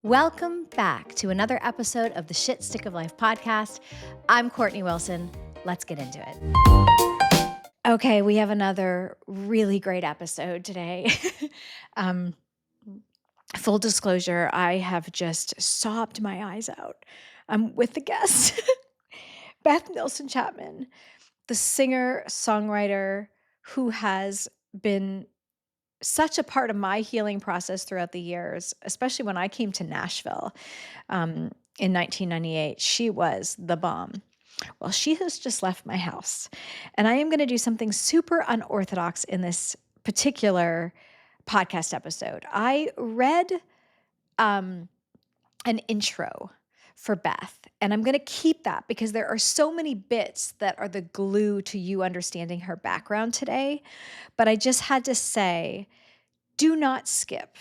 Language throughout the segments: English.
Welcome back to another episode of the Shit Stick of Life podcast. I'm Courtney Wilson. Let's get into it. Okay, we have another really great episode today. Full disclosure, I have just sobbed my eyes out with the guest, Beth Nielsen Chapman, the singer-songwriter who has been such a part of my healing process throughout the years, especially when I came to Nashville in 1998. She was the bomb. Well, she has just left my house, and I am going to do something super unorthodox in this particular podcast episode. I read an intro for Beth, and I'm going to keep that because there are so many bits that are the glue to you understanding her background today. But I just had to say, do not skip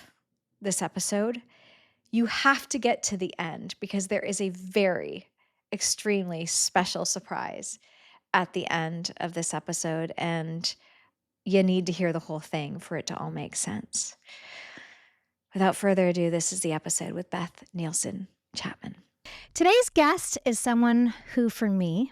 this episode. You have to get to the end because there is a very extremely special surprise at the end of this episode, and you need to hear the whole thing for it to all make sense. Without further ado, this is the episode with Beth Nielsen Chapman. Today's guest is someone who, for me,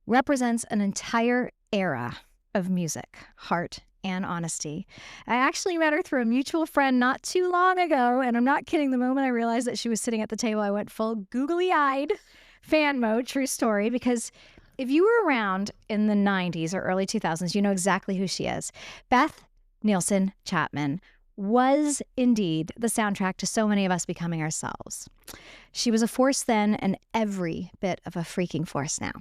represents an entire era of music, heart, and honesty. I actually met her through a mutual friend not too long ago, and I'm not kidding. The moment I realized that she was sitting at the table, I went full googly-eyed fan mode, true story, because if you were around in the 90s or early 2000s, you know exactly who she is. Beth Nielsen Chapman was indeed the soundtrack to so many of us becoming ourselves. She was a force then and every bit of a freaking force now.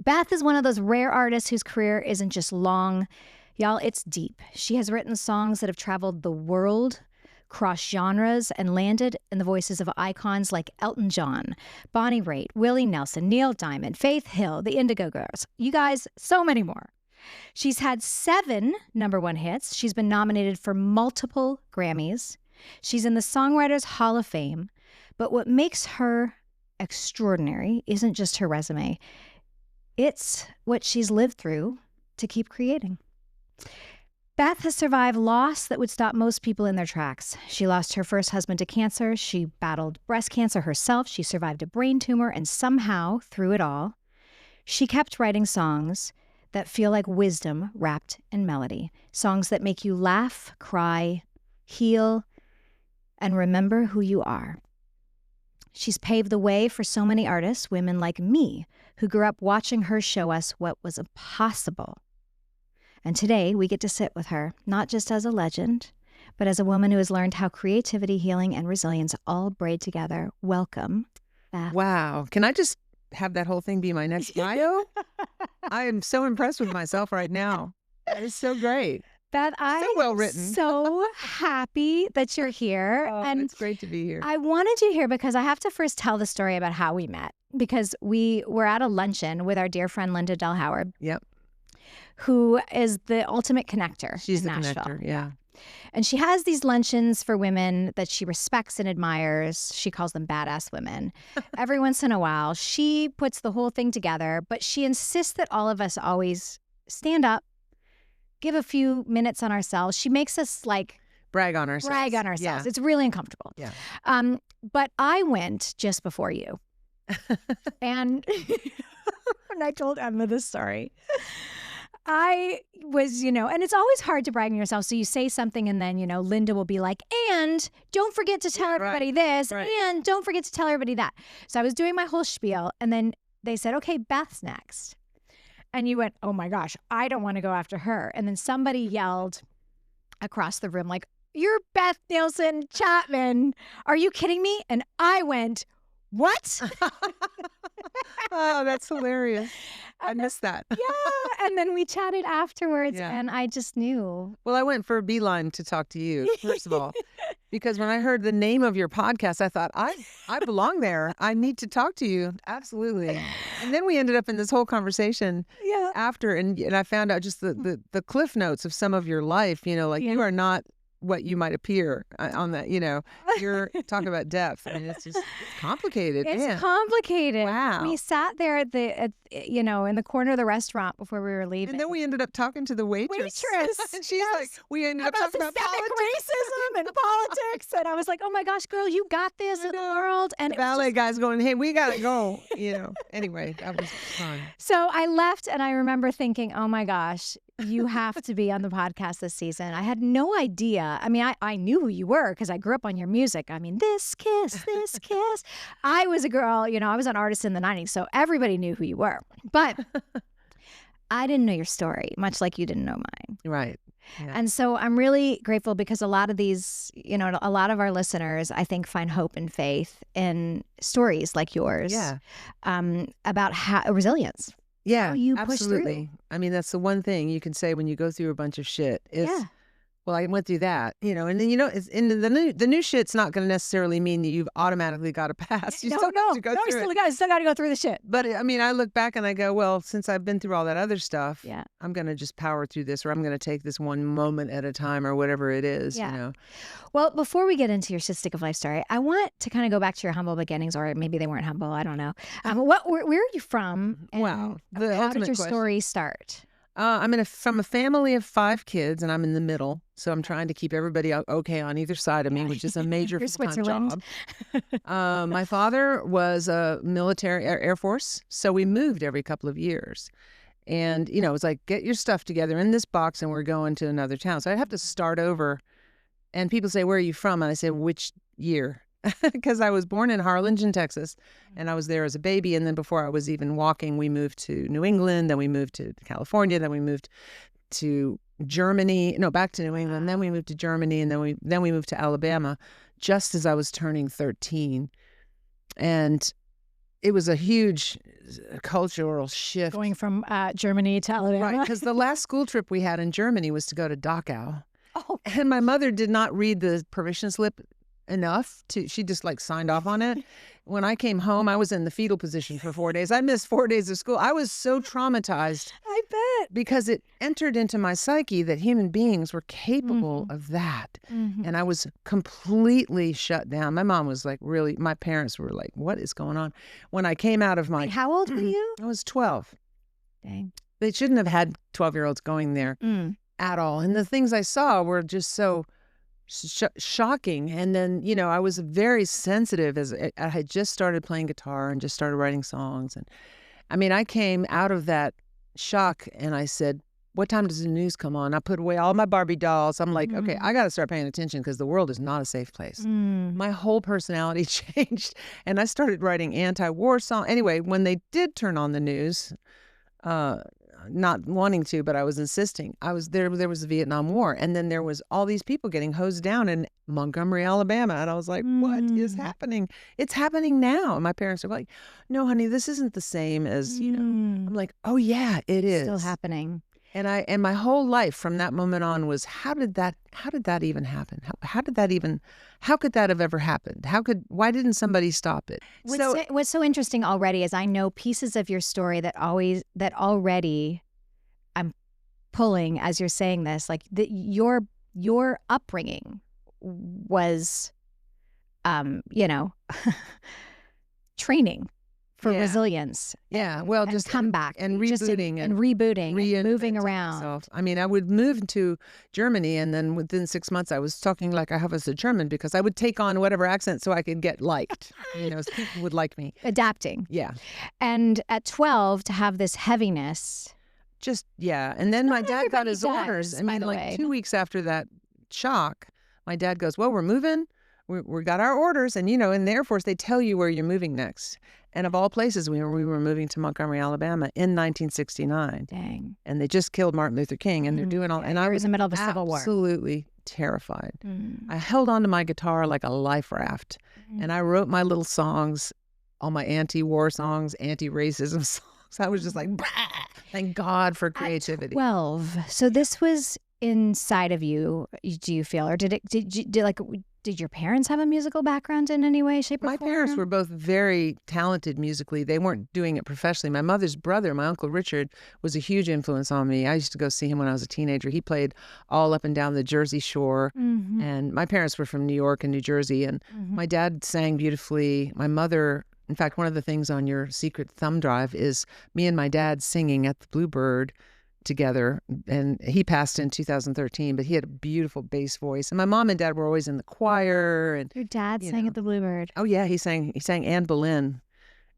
Beth is one of those rare artists whose career isn't just long. Y'all, it's deep. She has written songs that have traveled the world, crossed genres, and landed in the voices of icons like Elton John, Bonnie Raitt, Willie Nelson, Neil Diamond, Faith Hill, the Indigo Girls. You guys, so many more. She's had 7 #1 hits. She's been nominated for multiple Grammys. She's in the Songwriters Hall of Fame. But what makes her extraordinary isn't just her resume. It's what she's lived through to keep creating. Beth has survived loss that would stop most people in their tracks. She lost her first husband to cancer. She battled breast cancer herself. She survived a brain tumor. And somehow, through it all, she kept writing songs that feel like wisdom wrapped in melody. Songs that make you laugh, cry, heal, and remember who you are. She's paved the way for so many artists, women like me, who grew up watching her show us what was possible. And today we get to sit with her, not just as a legend, but as a woman who has learned how creativity, healing, and resilience all braid together. Welcome, Beth. Wow. Can I just have that whole thing be my next bio? I am so impressed with myself right now. That is so great. Beth, I'm so well written. So happy that you're here. Oh, and it's great to be here. I wanted you here because I have to first tell the story about how we met. Because we were at a luncheon with our dear friend Linda Del Howard. Yep. Who is the ultimate connector. She's in the Nashville. connector, yeah. And she has these luncheons for women that she respects and admires. She calls them badass women. Every once in a while, she puts the whole thing together, but she insists that all of us always stand up, give a few minutes on ourselves. She makes us like brag on ourselves. Yeah. It's really uncomfortable. Yeah. But I went just before you. And I told Emma this story. I was, and it's always hard to brag on yourself. So you say something and then, Linda will be like, and don't forget to tell everybody this, and don't forget to tell everybody that. So I was doing my whole spiel, and then they said, okay, Beth's next. And you went, oh my gosh, I don't want to go after her. And then somebody yelled across the room, like, you're Beth Nielsen Chapman. Are you kidding me? And I went, what? Oh, that's hilarious. I missed that. Yeah. And then we chatted afterwards, and I just knew. Well, I went for a beeline to talk to you, first of all, because when I heard the name of your podcast, I thought, I belong there. I need to talk to you. Absolutely. And then we ended up in this whole conversation after, and I found out just the cliff notes of some of your life, you are not what you might appear on that, you're talking about depth. I mean, it's complicated. It's man. complicated. Wow. We sat there in the corner of the restaurant before we were leaving. And then we ended up talking to the waitress. And she's like, we ended up talking about systemic politics. racism and politics. And I was like, oh my gosh, girl, you got this in the world. And The ballet guy's going, hey, we got to go. Anyway, that was fun. So I left and I remember thinking, oh my gosh, you have to be on the podcast this season. I had no idea. I mean, I knew who you were because I grew up on your music. I mean, this kiss. I was a girl, I was an artist in the 90s, so everybody knew who you were. But I didn't know your story, much like you didn't know mine. Right. Yeah. And so I'm really grateful because a lot of these, a lot of our listeners, I think, find hope and faith in stories like yours. Yeah. About resilience. Yeah, how you push absolutely. through. I mean, that's the one thing you can say when you go through a bunch of shit is, Yeah. well, I went through that, and then, it's in the new shit's not going to necessarily mean that you've automatically got to pass. You still have to go through it. Still got to go through the shit. But I mean, I look back and I go, well, since I've been through all that other stuff, Yeah. I'm going to just power through this, or I'm going to take this one moment at a time, or whatever it is, Yeah. Well, before we get into your Stick of Life story, I want to kind of go back to your humble beginnings, or maybe they weren't humble. I don't know. Where are you from? And Wow. how The did ultimate your question. story start? I'm from a family of 5 kids, and I'm in the middle. So I'm trying to keep everybody okay on either side of me, which is a major You're full-time Switzerland. job. My father was a military Air Force, so we moved every couple of years. And, it was like, get your stuff together in this box, and we're going to another town. So I'd have to start over. And people say, where are you from? And I said, which year? Because I was born in Harlingen, Texas, and I was there as a baby. And then before I was even walking, we moved to New England, then we moved to California, then we moved to Germany. No, back to New England. Then we moved to Germany, and then we moved to Alabama just as I was turning 13. And it was a huge cultural shift. Going from Germany to Alabama. Right, because the last school trip we had in Germany was to go to Dachau. Oh. And my mother did not read the permission slip enough she just signed off on it. When I came home, I was in the fetal position for 4 days. I missed 4 days of school. I was so traumatized. I bet. Because it entered into my psyche that human beings were capable of that. Mm-hmm. And I was completely shut down. My mom was my parents were like, what is going on? When I came out of my... How old were you? I was 12. Dang. They shouldn't have had 12-year-olds going there at all. And the things I saw were just so shocking. And then, I was very sensitive as I had just started playing guitar and just started writing songs. And I mean, I came out of that shock and I said, what time does the news come on? I put away all my Barbie dolls. I'm like, okay, I got to start paying attention because the world is not a safe place. My whole personality changed and I started writing anti-war songs. Anyway, when they did turn on the news, not wanting to, but I was insisting. I was there. There was the Vietnam War, and then there was all these people getting hosed down in Montgomery, Alabama, and I was like, "What is happening? It's happening now." And my parents are like, "No, honey, this isn't the same as I'm like, "Oh yeah, it is Still happening." And my whole life from that moment on was how did that even happen? How could that have ever happened? Why didn't somebody stop it? What's so interesting already is I know pieces of your story that already I'm pulling as you're saying this, like your upbringing was, training for resilience. Yeah, well, and just comeback and rebooting and moving around. Myself. I mean, I would move to Germany, and then within 6 months, I was talking like I was a German because I would take on whatever accent so I could get liked. So people would like me. Adapting. Yeah. And at 12, to have this heaviness. And then my dad got his everybody orders. does, I by mean, the like way. 2 weeks after that shock, my dad goes, "Well, we're moving. We got our orders, and in the Air Force, they tell you where you're moving next." And of all places, we were moving to Montgomery, Alabama in 1969. Dang. And they just killed Martin Luther King, and they're doing all. And I was in the middle of a civil war. Absolutely terrified. I held onto my guitar like a life raft, and I wrote my little songs, all my anti-war songs, anti-racism songs. I was just like, bah! Thank God for creativity. At 12. So this was inside of you. Do you feel, or did Did your parents have a musical background in any way, shape, or My form? parents were both very talented musically. They weren't doing it professionally. My mother's brother, my Uncle Richard, was a huge influence on me. I used to go see him when I was a teenager. He played all up and down the Jersey Shore. Mhm. And my parents were from New York and New Jersey. And Mhm. my dad sang beautifully. My mother, in fact, one of the things on your secret thumb drive is me and my dad singing at the Bluebird together. And he passed in 2013, but he had a beautiful bass voice. And my mom and dad were always in the choir. And Your dad you sang know. at the Bluebird. Oh yeah, he sang Anne Boleyn,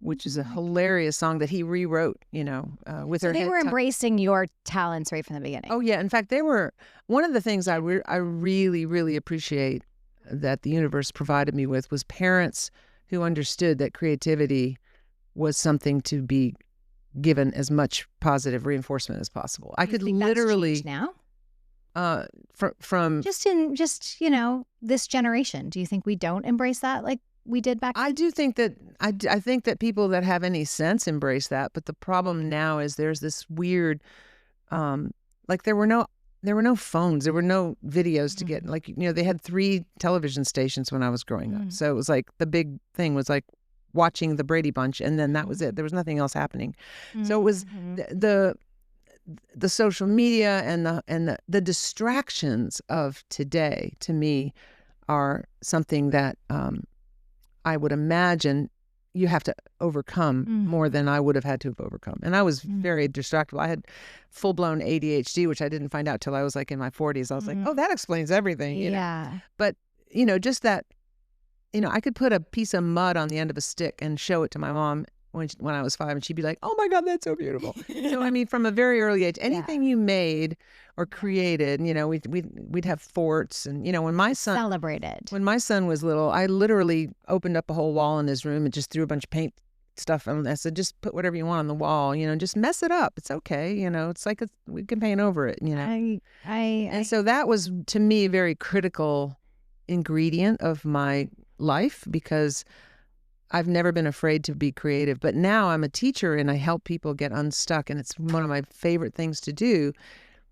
which is a hilarious song that he rewrote, with So her they head were tucked. embracing your talents right from the beginning. Oh yeah, in fact, they were one of the things I really really appreciate that the universe provided me with was parents who understood that creativity was something to be given as much positive reinforcement as possible. I Do you could think that's literally changed now? from Just in this generation, do you think we don't embrace that like we did back I then? do think that I think that people that have any sense embrace that, but the problem now is there's this weird, like there were no phones, there were no videos to get. Like they had 3 television stations when I was growing up, so it was like the big thing was like watching the Brady Bunch, and then that was it. There was nothing else happening. So it was the social media and the distractions of today to me are something that I would imagine you have to overcome more than I would have had to have overcome. And I was very distractible. I had full-blown ADHD, which I didn't find out till I was like in my 40s. I was like, oh, that explains everything. Yeah. But, just that, I could put a piece of mud on the end of a stick and show it to my mom when I was 5, and she'd be like, oh my God, that's so beautiful. So, I mean, from a very early age, anything you made or created, we'd have forts. And, when my son Celebrated. when my son was little, I literally opened up a whole wall in his room and just threw a bunch of paint stuff on. I said, just put whatever you want on the wall, just mess it up. It's okay. It's like we can paint over it, And so that was, to me, a very critical ingredient of my life because I've never been afraid to be creative. But now I'm a teacher and I help people get unstuck. And it's one of my favorite things to do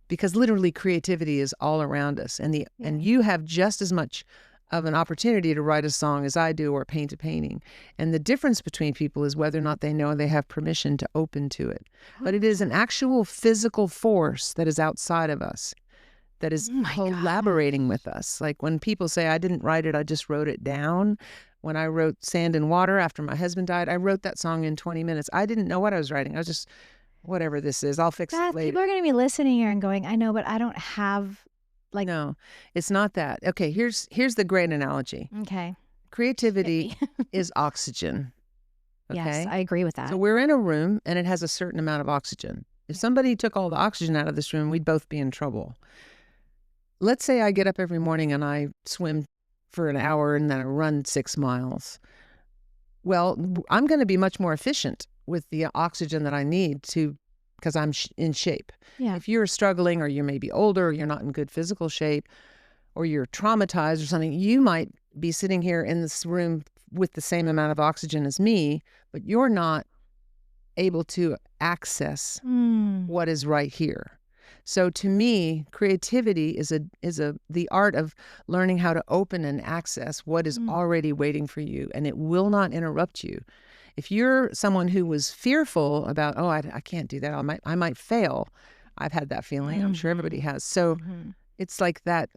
because literally creativity is all around us. And you have just as much of an opportunity to write a song as I do or paint a painting. And the difference between people is whether or not they know they have permission to open to it. But it is an actual physical force that is outside of us that is collaborating with us. Like when people say, I didn't write it, I just wrote it down. When I wrote Sand and Water after my husband died, I wrote that song in 20 minutes. I didn't know what I was writing. I was just, whatever this is, I'll fix it later. People are going to be listening here and going, I know, but I don't have No, it's not that. Okay, here's the great analogy. Okay. Creativity is oxygen. Okay? Yes, I agree with that. So we're in a room and it has a certain amount of oxygen. If somebody took all the oxygen out of this room, we'd both be in trouble. Let's say I get up every morning and I swim for an hour and then I run 6 miles. Well, I'm going to be much more efficient with the oxygen that I need because I'm in shape. Yeah. If you're struggling or you may be older or you're not in good physical shape or you're traumatized or something, you might be sitting here in this room with the same amount of oxygen as me, but you're not able to access what is right here. So to me, creativity is the art of learning how to open and access what is already waiting for you, and it will not interrupt you. If you're someone who was fearful about, oh, I can't do that, I might fail. I've had that feeling. I'm sure everybody has. So it's like that.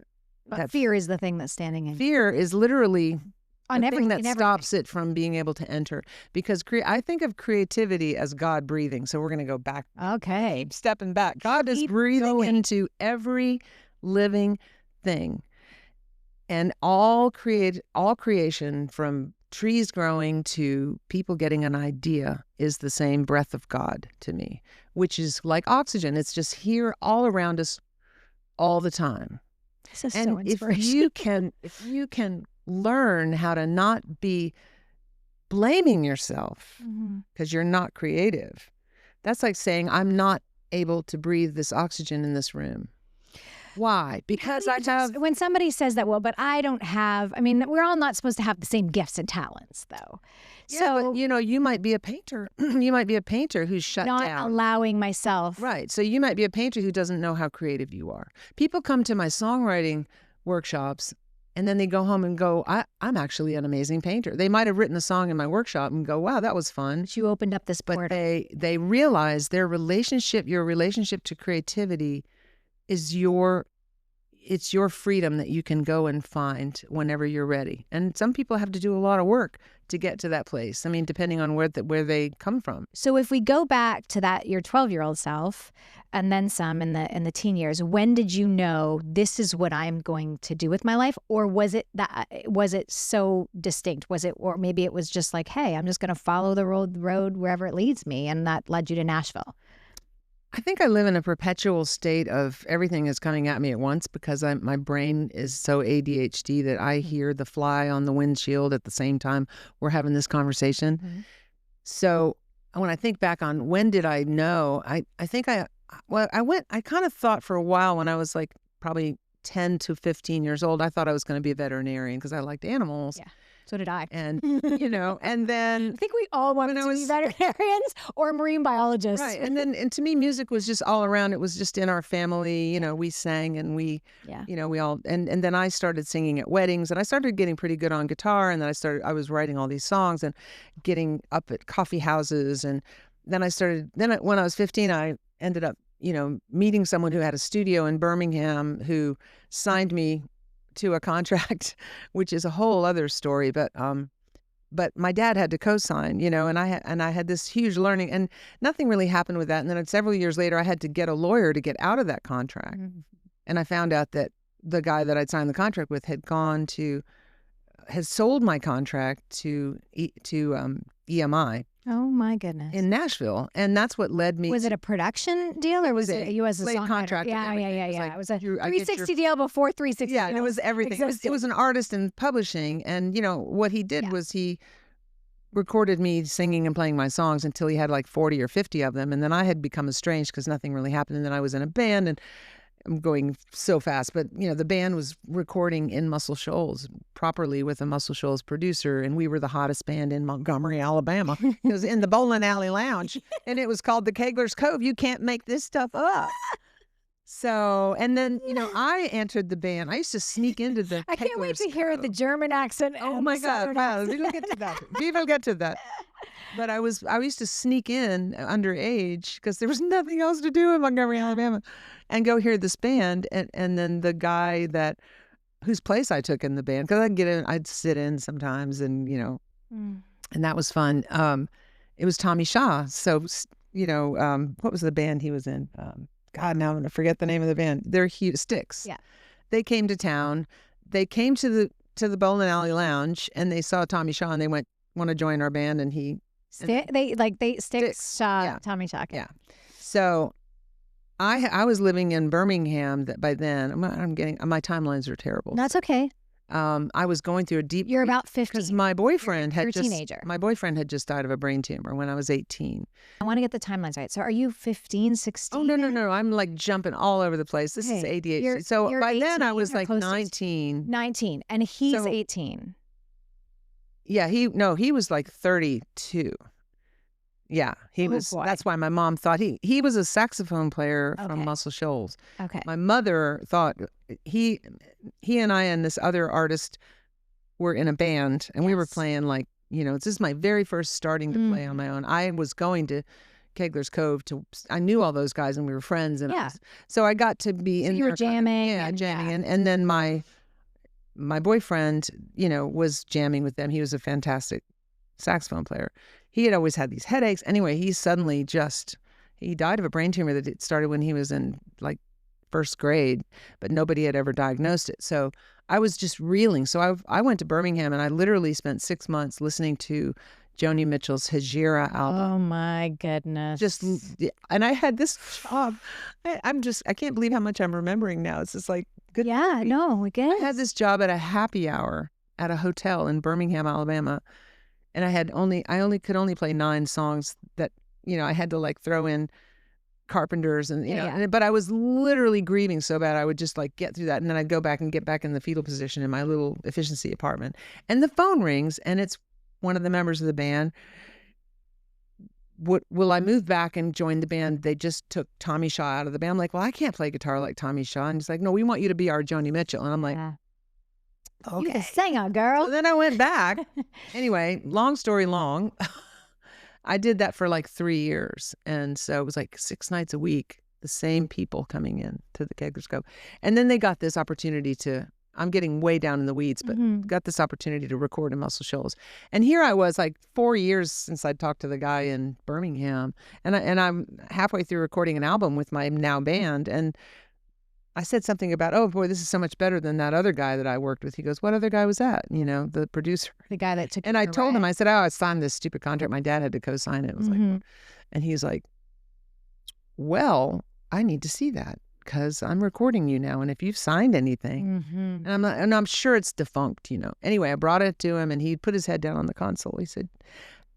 But fear is the thing that's standing in. Fear is literally on the thing everything that stops it from being able to enter. Because I think of creativity as God breathing. So we're going to go back. Okay. Keep stepping back. God is breathing into every living thing. And all creation, from trees growing to people getting an idea, is the same breath of God to me, which is like oxygen. It's just here all around us all the time. This is and so inspirational. if you can learn how to not be blaming yourself because you're not creative, that's like saying, I'm not able to breathe this oxygen in this room. Why? Because I have... When somebody says that, well, but I don't have... I mean, we're all not supposed to have the same gifts and talents, though. Yeah, so, but, you might be a painter. You might be a painter who's shut down. Not allowing myself... Right. So you might be a painter who doesn't know how creative you are. People come to my songwriting workshops And then they go home and go, I'm actually an amazing painter. They might have written a song in my workshop and go, wow, that was fun. But you opened up this But portal. they realize your relationship to creativity is it's your freedom that you can go and find whenever you're ready. And some people have to do a lot of work to get to that place. I mean, depending on where they come from. So if we go back to that your 12-year-old self and then some in the teen years, when did you know this is what I'm going to do with my life? Or was it so distinct? Or maybe it was just like, hey, I'm just going to follow the road wherever it leads me, and that led you to Nashville? I think I live in a perpetual state of everything is coming at me at once because my brain is so ADHD that I hear the fly on the windshield at the same time we're having this conversation. Mm-hmm. So when I think back on when did I know, I kind of thought for a while when I was like probably 10 to 15 years old, I thought I was going to be a veterinarian because I liked animals. Yeah. So did I. And, and then I think we all wanted to be veterinarians or marine biologists. Right. And to me, music was just all around. It was just in our family. We sang and we all, and then I started singing at weddings and I started getting pretty good on guitar. And then I was writing all these songs and getting up at coffee houses. And then when I was 15, I ended up, meeting someone who had a studio in Birmingham who signed me to a contract, which is a whole other story. But my dad had to co-sign, and I had this huge learning, and nothing really happened with that. And then several years later, I had to get a lawyer to get out of that contract, and I found out that the guy that I'd signed the contract with had sold my contract to EMI. Oh my goodness! In Nashville, and that's what led me. Was it a production deal, or was it you as a songwriter? Contract? Yeah. Like, it was a 360 deal before 360. Yeah, and it was everything. It was an artist in publishing, and what he did was he recorded me singing and playing my songs until he had like 40 or 50 of them, and then I had become estranged because nothing really happened. And then I was in a band, and I'm going so fast, but the band was recording in Muscle Shoals properly with a Muscle Shoals producer, and we were the hottest band in Montgomery, Alabama. It was in the bowling alley lounge, and it was called the Kegler's Cove. You can't make this stuff up. So, and then I entered the band. I used to sneak into the. I can't wait to hear the German accent. Oh my God! Wow, we will get to that. We will get to that. But I used to sneak in underage because there was nothing else to do in Montgomery, Alabama, and go hear this band. And then the guy whose place I took in the band, because I'd sit in sometimes, and and that was fun. It was Tommy Shaw. So what was the band he was in? God, now I'm gonna forget the name of the band. They're huge. Sticks. Yeah. They came to town. They came to the bowling alley lounge, and they saw Tommy Shaw, and they want to join our band, and he. Sticks. Yeah. Tommy Shaw. Yeah. So I was living in Birmingham by then. I'm getting, my timelines are terrible. That's okay. I was going through a deep. You're about 50. Because my boyfriend You're a teenager. My boyfriend had just died of a brain tumor when I was 18. I want to get the timelines right. So are you 15, 16? Oh, no. I'm like jumping all over the place. This is ADHD. So by then I was like 19. 19. And he's 18. Yeah, he was like 32. Yeah, he was. Boy. That's why my mom thought he was a saxophone player from Muscle Shoals. Okay. My mother thought he and I and this other artist were in a band, and we were playing like, this is my very first starting to play on my own. I was going to Kegler's Cove I knew all those guys, and we were friends, and so I got to be in. You were jamming. Jamming, and then my boyfriend, was jamming with them. He was a fantastic saxophone player. He had always had these headaches. Anyway, he suddenly he died of a brain tumor that started when he was in like first grade, but nobody had ever diagnosed it. So I was just reeling. So I went to Birmingham, and I literally spent 6 months listening to Joni Mitchell's Hejira album. Oh my goodness. And I had this job. I can't believe how much I'm remembering now. It's just like, good. Yeah, no, we get it. I had this job at a happy hour at a hotel in Birmingham, Alabama. And I could only play 9 songs that, I had to like throw in Carpenters and, but I was literally grieving so bad. I would just like get through that. And then I'd go back and get back in the fetal position in my little efficiency apartment. And the phone rings, and it's one of the members of the band. Will I move back and join the band? They just took Tommy Shaw out of the band. I'm like, well, I can't play guitar like Tommy Shaw. And he's like, no, we want you to be our Joni Mitchell. And I'm like, You the okay. singer, girl. So then I went back. Anyway, long story long, I did that for like 3 years. And so it was like 6 nights a week, the same people coming in to the Keglerscope. And then they got this opportunity to, I'm getting way down in the weeds, but got this opportunity to record in Muscle Shoals. And here I was like 4 years since I'd talked to the guy in Birmingham. And I'm halfway through recording an album with my now band. And I said something about, oh boy, this is so much better than that other guy that I worked with. He goes, what other guy was that? You know, the producer. The guy that took And I your told him, ride. I said, oh, I signed this stupid contract. My dad had to co-sign it. It was like, and he's like, well, I need to see that because I'm recording you now. And if you've signed anything, and I'm sure it's defunct, you know. Anyway, I brought it to him and he put his head down on the console. He said,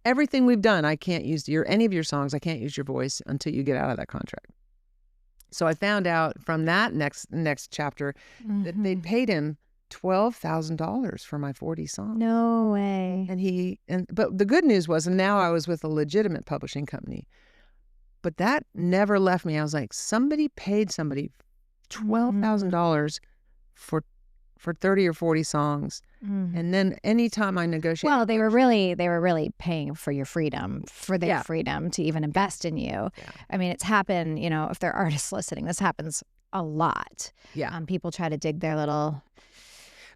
everything we've done, I can't use any of your songs. I can't use your voice until you get out of that contract. So I found out from that next chapter that they'd paid him $12,000 for my 40 songs. No way. But the good news was, and now I was with a legitimate publishing company, but that never left me. I was like, somebody paid somebody $12,000 for 30 or 40 songs. And then anytime I negotiate. Well, they were really paying for your freedom, for their freedom to even invest in you. Yeah. I mean, it's happened, you know, if there are artists listening, this happens a lot. Yeah. People try to dig their little.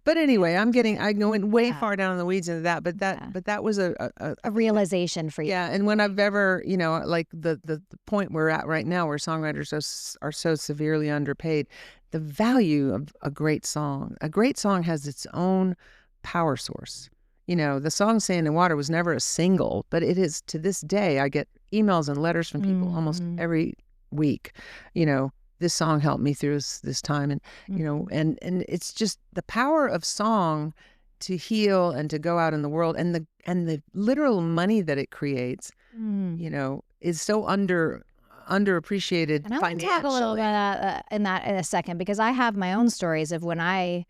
But anyway, I went way far down in the weeds into that. But that was a realization for you. Yeah. And when I've ever, you know, like the point we're at right now where songwriters are so severely underpaid, the value of a great song has its own power source. You know, the song Sand and Water was never a single, but it is to this day. I get emails and letters from people almost every week, you know, this song helped me through this time. And, you know, and it's just the power of song to heal and to go out in the world and the literal money that it creates, you know, is so underappreciated. And I want to talk a little bit in a second, because I have my own stories of when I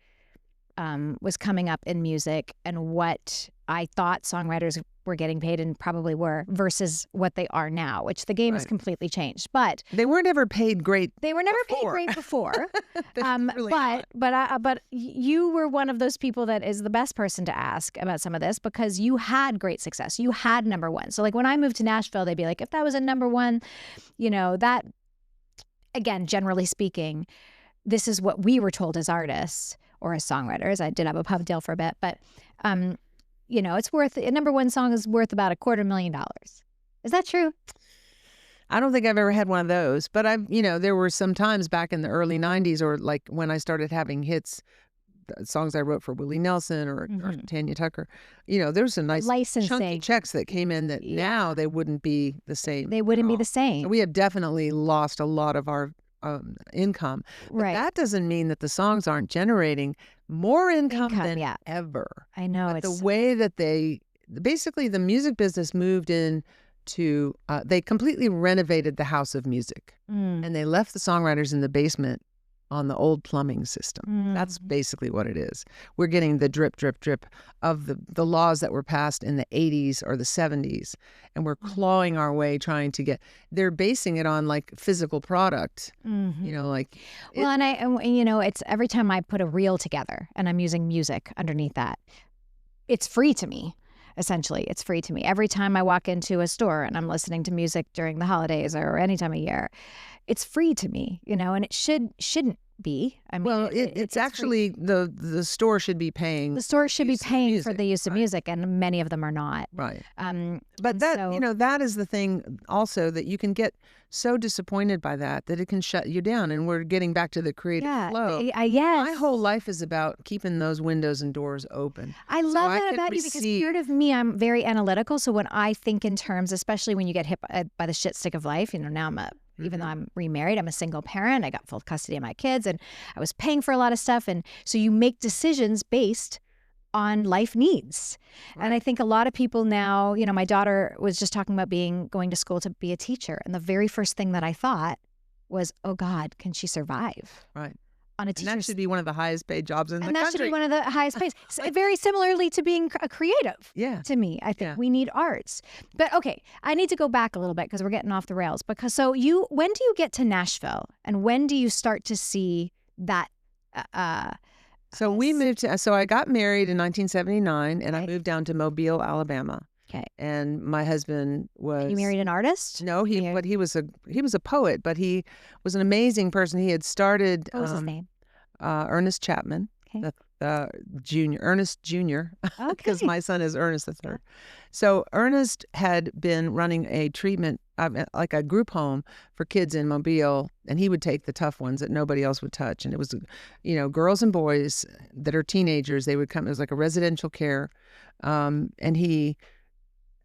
was coming up in music and what I thought songwriters were getting paid and probably were versus what they are now, which the game has completely changed. But they weren't ever paid great. They were never paid great before. But you were one of those people that is the best person to ask about some of this because you had great success. You had number one. So like when I moved to Nashville, they'd be like, if that was a number one, you know, that, again, generally speaking, this is what we were told as artists or as songwriters. I did have a pub deal for a bit, but you know, a number one song is worth about $250,000. Is that true? I don't think I've ever had one of those, but there were some times back in the early 90s or like when I started having hits, songs I wrote for Willie Nelson or Tanya Tucker, you know, there's some nice chunky checks that came in that now they wouldn't be the same. They wouldn't be the same. We have definitely lost a lot of our income. But that doesn't mean that the songs aren't generating more income than ever. I know. But the way that basically the music business moved in to, they completely renovated the house of music and they left the songwriters in the basement on the old plumbing system. That's basically what it is. We're getting the drip, drip, drip of the laws that were passed in the 80s or the 70s. And we're clawing our way trying to they're basing it on like physical product, you know, like. Well, and you know, it's every time I put a reel together and I'm using music underneath that, it's free to me. Essentially, it's free to me. Every time I walk into a store and I'm listening to music during the holidays or any time of year, it's free to me, you know, and it shouldn't be. I mean, well, it's actually the store should be paying. The store should be paying for the use of music, and many of them are not. Right. But that, you know, that is the thing also, that you can get so disappointed by that it can shut you down. And we're getting back to the creative flow. Yes. My whole life is about keeping those windows and doors open. I love that about you, because part of me, I'm very analytical. So when I think in terms, especially when you get hit by the shit stick of life, you know, now even though I'm remarried, I'm a single parent. I got full custody of my kids and I was paying for a lot of stuff. And so you make decisions based on life needs. Right. And I think a lot of people now, you know, my daughter was just talking about going to school to be a teacher. And the very first thing that I thought was, oh God, can she survive? Right. On a teacher. And that should be one of the highest paid jobs in the country. And that should be one of the highest pays. Very similarly to being a creative. Yeah. To me, I think we need arts. But okay, I need to go back a little bit because we're getting off the rails. Because when do you get to Nashville, and when do you start to see that So we moved to, so I got married in 1979 and I moved down to Mobile, Alabama. Okay. And my husband was. You married an artist? No, but he was a poet, but he was an amazing person. He had started What was his name? Ernest Chapman, Okay. the junior, Ernest Jr., because Okay. my son is Ernest the third. So Ernest had been running a treatment, like a group home for kids in Mobile, and he would take the tough ones that nobody else would touch. And it was, girls and boys that are teenagers. They would come. It was like a residential care, and he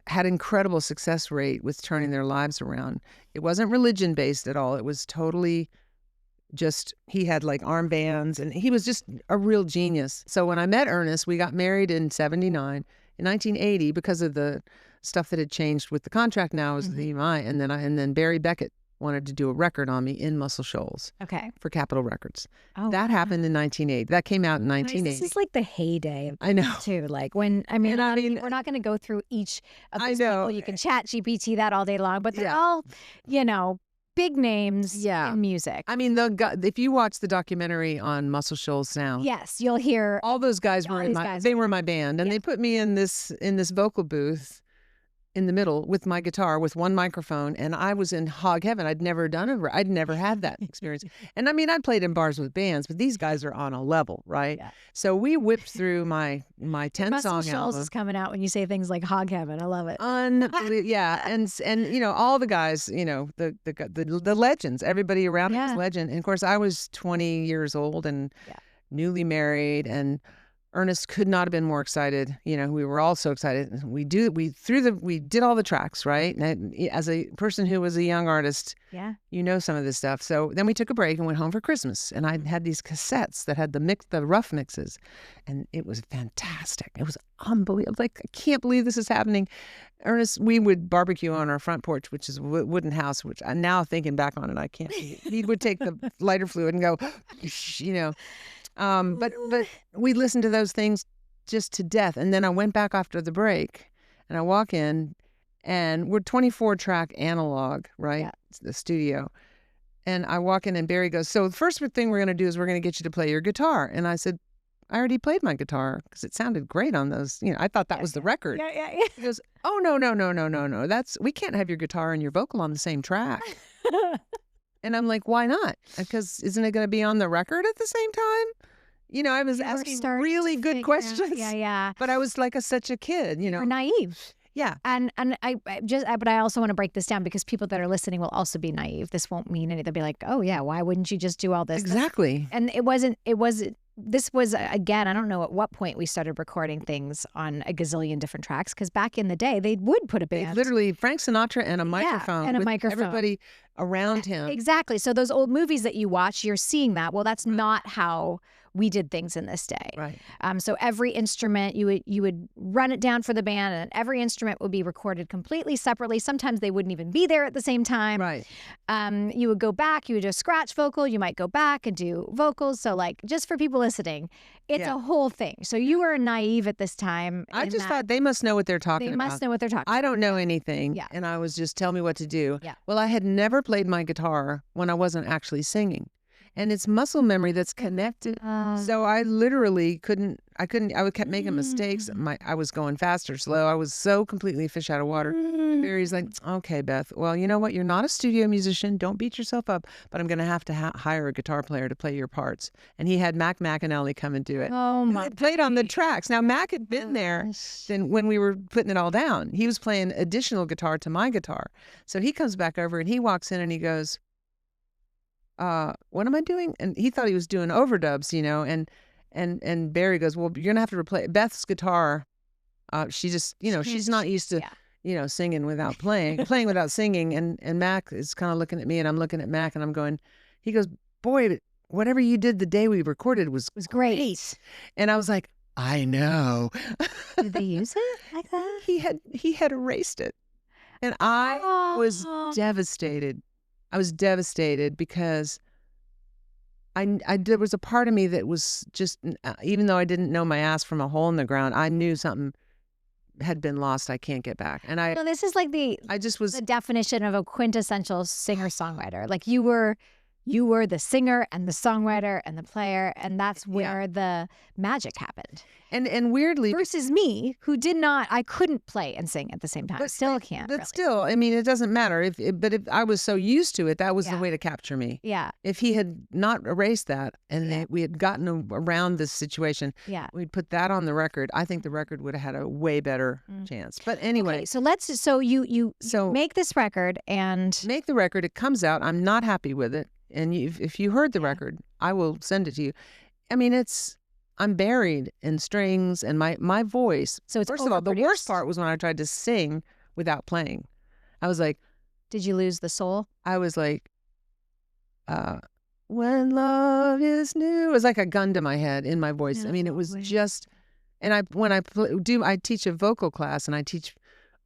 had incredible success rate with turning their lives around. It wasn't religion based at all. It was totally just, he had like armbands and he was just a real genius. So when I met Ernest, we got married in 79. In 1980, because of the stuff that had changed with the contract now as the EMI, and then Barry Beckett wanted to do a record on me in Muscle Shoals. Okay. For Capitol Records. Oh, that happened in 1980. That came out in 1980. This is like the heyday of I know. too. Like when, we're not going to go through each of these people. You can chat GPT that all day long, but they're all, big names in music. I mean, if you watch the documentary on Muscle Shoals Sound, yes, you'll hear all those guys were they were my band, and they put me in this vocal booth in the middle with my guitar with one microphone, and I was in hog heaven. I'd never had that experience. And I'd played in bars with bands, but these guys are on a level, right? Yeah. So we whipped through my 10-song album. Is coming out when you say things like hog heaven. I love it. Yeah, and all the guys, the legends, everybody around me was legend. And of course, I was 20 years old and newly married, and Ernest could not have been more excited. We were all so excited. We did all the tracks, right? And as a person who was a young artist, some of this stuff. So then we took a break and went home for Christmas. And I had these cassettes that had the rough mixes, and it was fantastic. It was unbelievable. Like, I can't believe this is happening. Ernest, we would barbecue on our front porch, which is a wooden house, which I now thinking back on it, I can't. He would take the lighter fluid and go, But we listened to those things just to death. And then I went back after the break and I walk in and we're 24-track analog, right? Yeah. It's the studio. And I walk in and Barry goes, so the first thing we're going to do is we're going to get you to play your guitar. And I said, I already played my guitar because it sounded great on those. I thought that was the record. Yeah. He goes, oh, no. We can't have your guitar and your vocal on the same track. And I'm like, why not? Because isn't it going to be on the record at the same time? I was asking really good questions. Yeah. But I was like such a kid, You're naive. Yeah. And but I also want to break this down because people that are listening will also be naive. This won't mean anything. They'll be like, oh yeah, why wouldn't you just do all this? Exactly. And this was, again, I don't know at what point we started recording things on a gazillion different tracks, because back in the day, they would put a band. Literally, Frank Sinatra and a microphone. And a with microphone. Everybody around him. Exactly. So those old movies that you watch, you're seeing that. Well, that's not how we did things in this day. Right. So every instrument, you would run it down for the band, and every instrument would be recorded completely separately. Sometimes they wouldn't even be there at the same time. Right. You would go back, you would do a scratch vocal, you might go back and do vocals. So just for people listening, it's a whole thing. So you were naive at this time. I just thought they must know what they're talking about. They must know what they're talking about. I don't know anything. Yeah. And I was just, tell me what to do. Yeah. Well, I had never played my guitar when I wasn't actually singing. And it's muscle memory that's connected. So I literally I kept making mistakes. I was going fast or slow. I was so completely fish out of water. Barry's like, okay, Beth, well, you know what? You're not a studio musician. Don't beat yourself up, but I'm going to have to hire a guitar player to play your parts. And he had Mac McAnally come and do it. Oh, my. I played on the tracks. Now, Mac had been there then when we were putting it all down. He was playing additional guitar to my guitar. So he comes back over and he walks in and he goes, what am I doing? And he thought he was doing overdubs, and Barry goes, well, you're going to have to replace Beth's guitar. She just, she's not used to, singing without playing without singing. And Mac is kind of looking at me and I'm looking at Mac and I'm going, he goes, boy, whatever you did the day we recorded was great. And I was like, I know. Did they use it like that? He had erased it. And I was devastated. I was devastated because there was a part of me that was just, even though I didn't know my ass from a hole in the ground, I knew something had been lost. I can't get back. And this is like the definition of a quintessential singer-songwriter. Like you were you were the singer and the songwriter and the player, and that's where the magic happened. And weirdly, Versus me, who I couldn't play and sing at the same time. Still can't. but Really. still, I mean, it doesn't matter. But if I was so used to it, that was the way to capture me. Yeah. If he had not erased that and we had gotten around this situation, we'd put that on the record. I think the record would have had a way better chance. But anyway, okay, so you make this record and make the record. It comes out. I'm not happy with it. And if you heard the record, I will send it to you. I mean, I'm buried in strings and my voice. So it's first of all, the worst part was when I tried to sing without playing. I was like, did you lose the soul? I was like, when love is new. It was like a gun to my head in my voice. I mean, it was just, and I teach a vocal class and I teach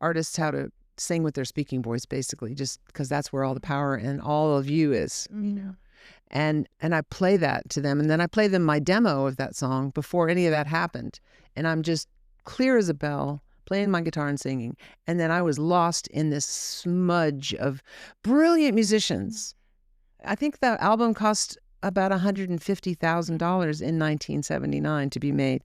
artists how to sing with their speaking voice, basically, just because that's where all the power and all of you is, you know. And I play that to them, and then I play them my demo of that song before any of that happened. And I'm just clear as a bell, playing my guitar and singing. And then I was lost in this smudge of brilliant musicians. I think the album cost about $150,000 in 1979 to be made.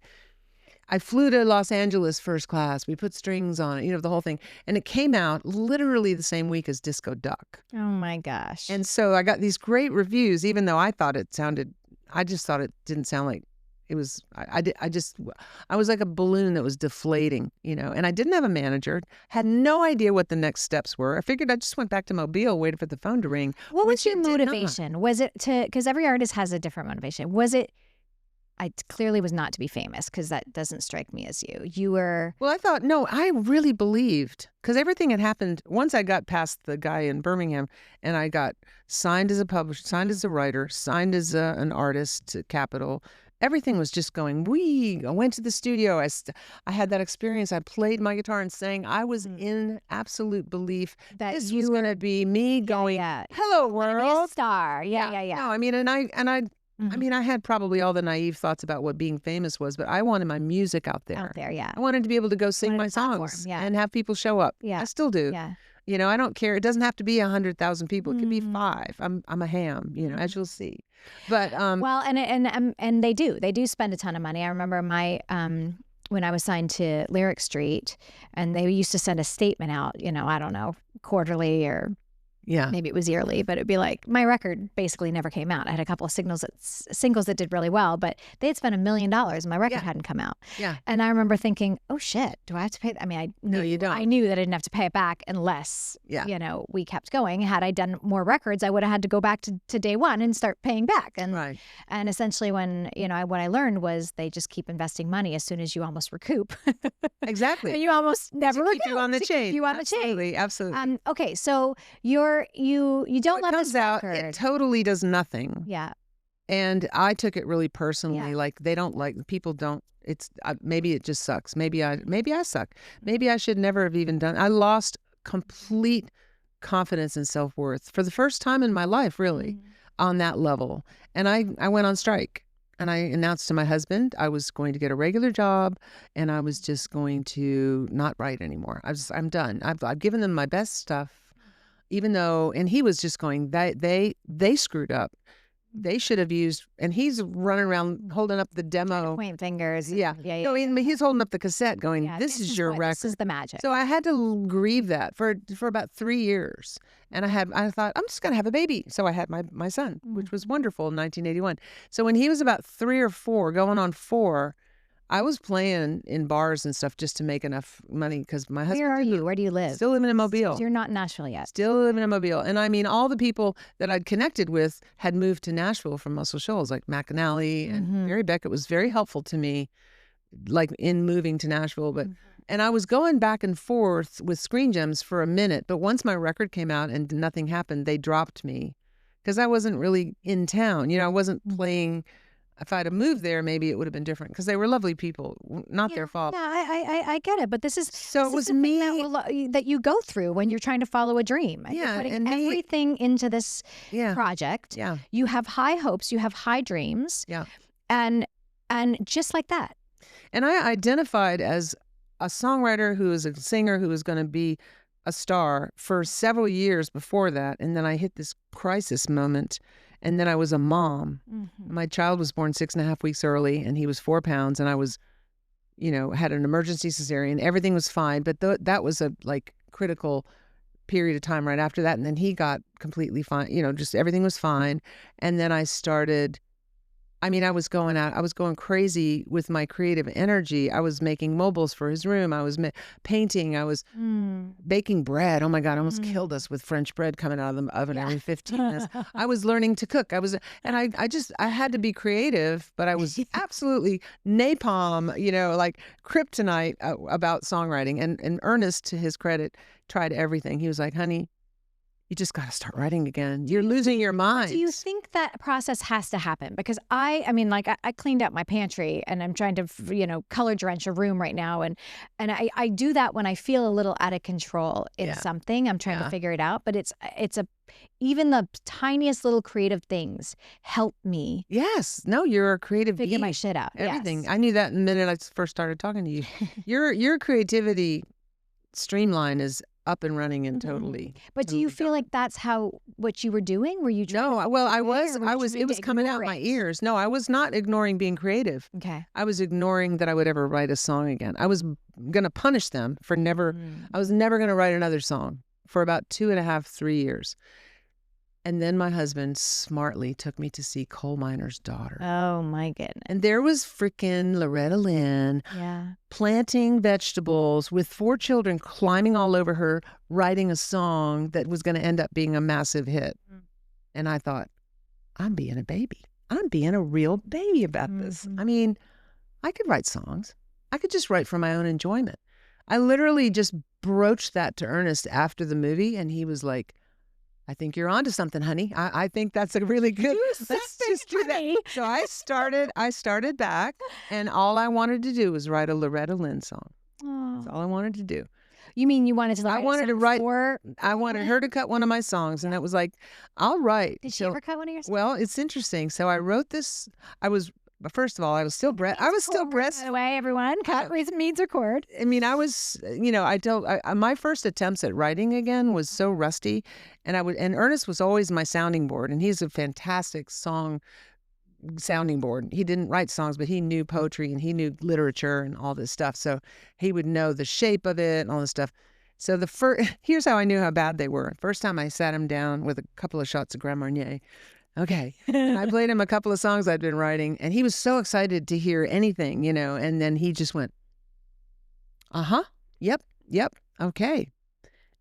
I flew to Los Angeles first class. We put strings on it, you know, the whole thing. And it came out literally the same week as Disco Duck. Oh my gosh. And so I got these great reviews, even though I just thought it didn't sound like it was, I was like a balloon that was deflating, you know, and I didn't have a manager, had no idea what the next steps were. I figured I just went back to Mobile, waited for the phone to ring. What was your motivation? Was it because every artist has a different motivation. Was it, I clearly was not to be famous because that doesn't strike me as you. You were... Well, I thought, no, I really believed because everything had happened. Once I got past the guy in Birmingham and I got signed as a publisher, signed as a writer, signed as an artist to Capitol, everything was just going, I went to the studio. I had that experience. I played my guitar and sang. I was in absolute belief that this was going to be me going, hello, world. A star. Yeah. No, I mean, I mean, I had probably all the naive thoughts about what being famous was, but I wanted my music out there. I wanted to be able to go sing my songs and have people show up. I still do. You know, I don't care. It doesn't have to be 100,000 people. It could be 5. I'm a ham, you know, as you'll see. But well, and they do spend a ton of money. I remember my when I was signed to Lyric Street, and they used to send a statement out, you know, I don't know, quarterly or maybe it was yearly, but it'd be like my record basically never came out. I had a couple of singles that did really well, but they had spent $1 million and my record hadn't come out. And I remember thinking, oh shit, do I have to pay? I mean, no, you don't. I knew that I didn't have to pay it back unless you know, we kept going. Had I done more records, I would have had to go back to day one and start paying back. And and essentially, when you know, what I learned was they just keep investing money as soon as you almost recoup. Exactly. And you almost never recoup. Keep you on the chain. You on the chain. Absolutely. Okay, so you don't let this out. record. It totally does nothing. And I took it really personally. Like people don't. It's maybe it just sucks. Maybe I suck. Maybe I should never have even done. I lost complete confidence and self-worth for the first time in my life, really, on that level. And I went on strike. And I announced to my husband I was going to get a regular job, and I was just going to not write anymore. I'm done. I've given them my best stuff. Even though, and he was just going, they screwed up. They should have used, and he's running around holding up the demo. Pointing fingers. No, I mean, he's holding up the cassette going, this is your record. This is the magic. So I had to grieve that for about 3 years. And I thought, I'm just going to have a baby. So I had my son, which was wonderful in 1981. So when he was about 3 or 4, going on 4, I was playing in bars and stuff just to make enough money because my husband. Where are you? Where do you live? Still living in Mobile. You're not in Nashville yet. Still living in Mobile. And I mean, all the people that I'd connected with had moved to Nashville from Muscle Shoals, like McAnally and Mary Beckett was very helpful to me, like in moving to Nashville. But and I was going back and forth with Screen Gems for a minute. But once my record came out and nothing happened, they dropped me because I wasn't really in town. You know, I wasn't playing. If I'd have moved there, maybe it would have been different because they were lovely people, not their fault. Yeah, I get it, but this is it was me that you go through when you're trying to follow a dream. You're putting everything into this project. You have high hopes, you have high dreams. And just like that. And I identified as a songwriter who is a singer who is going to be a star for several years before that, and then I hit this crisis moment. And then I was a mom. Mhm. My child was born 6.5 weeks early, and he was 4 pounds, and I was, had an emergency cesarean. Everything was fine, but that was a critical period of time right after that. And then he got completely fine, just everything was fine. And then I started, I was going crazy with my creative energy. I was making mobiles for his room. I was painting. I was Mm. baking bread. Oh my God, I almost killed us with French bread coming out of the oven every 15 minutes. I was learning to cook. I had to be creative, but I was absolutely napalm, like kryptonite about songwriting. And Ernest, to his credit, tried everything. He was like, honey, you just got to start writing again. You're losing your mind. Do you think that process has to happen? Because I cleaned out my pantry and I'm trying to, color drench a room right now. And I do that when I feel a little out of control in something. I'm trying to figure it out. But even the tiniest little creative things help me. Yes. No, you're a creative figure being. my shit out. Everything. Yes. I knew that the minute I first started talking to you. Your creativity streamline is up and running and totally. But do you feel like that's what you were doing? Were you trying No, to well, it was coming out my ears. No, I was not ignoring being creative. Okay. I was ignoring that I would ever write a song again. I was going to punish them for I was never going to write another song for about 2.5, 3 years. And then my husband smartly took me to see Coal Miner's Daughter. Oh my goodness. And there was freaking Loretta Lynn planting vegetables with 4 children climbing all over her, writing a song that was going to end up being a massive hit. And I thought, I'm being a baby. I'm being a real baby about this. I could write songs. I could just write for my own enjoyment. I literally just broached that to Ernest after the movie, and he was like, I think you're onto something, honey. I think that's a really good. Let's just do that. So I started back, and all I wanted to do was write a Loretta Lynn song. That's all I wanted to do. You mean you wanted to? I wanted her to cut one of my songs, and it was like, I'll write. Did she ever cut one of your songs? Well, it's interesting. So I wrote this. First of all, I was still breast. By the way, everyone, cut means record. I was, my first attempts at writing again was so rusty, and Ernest was always my sounding board, and he's a fantastic song sounding board. He didn't write songs, but he knew poetry and he knew literature and all this stuff. So he would know the shape of it and all this stuff. So here's how I knew how bad they were. First time I sat him down with a couple of shots of Grand Marnier. Okay. And I played him a couple of songs I'd been writing, and he was so excited to hear anything, and then he just went, yep, okay.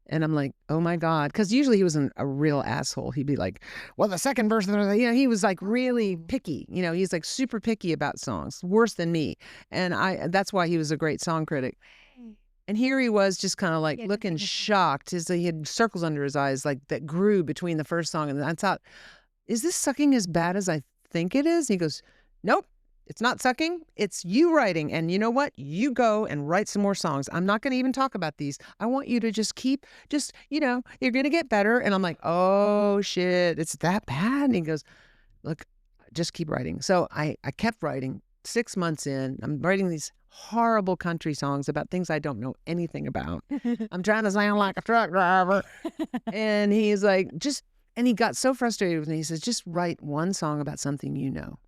And I'm like, oh my God. Because usually he wasn't a real asshole. He'd be like, well, the second verse, he was like really picky. He's like super picky about songs, worse than me. And that's why he was a great song critic. And here he was just kind of like looking shocked. He had circles under his eyes like that grew between the first song. And I thought, is this sucking as bad as I think it is? He goes, nope, it's not sucking. It's you writing. And you know what? You go and write some more songs. I'm not going to even talk about these. I want you to you're going to get better. And I'm like, oh shit, it's that bad? And he goes, look, just keep writing. So I kept writing. 6 months in, I'm writing these horrible country songs about things I don't know anything about. I'm trying to sound like a truck driver. And he's like, and he got so frustrated with me. He says, just write one song about something you know.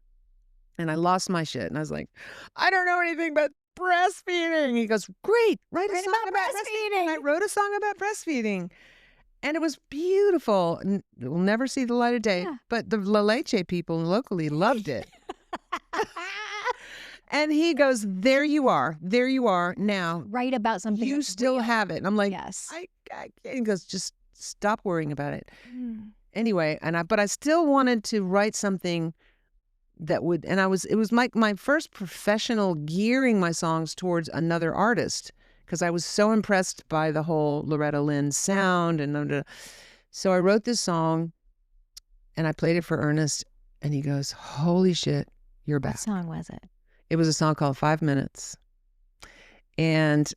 And I lost my shit. And I was like, I don't know anything but breastfeeding. He goes, great, write a song about breastfeeding. And I wrote a song about breastfeeding. And it was beautiful. And it will never see the light of day. Yeah. But the La Leche people locally loved it. And he goes, there you are now. Write about something. You still real. Have it. And I'm like, yes. He goes, just stop worrying about it. Anyway, but I still wanted to write something that would, and it was my first professional gearing my songs towards another artist, because I was so impressed by the whole Loretta Lynn sound. And so I wrote this song and I played it for Ernest, and he goes, holy shit, you're back. What song was it? It was a song called 5 Minutes. And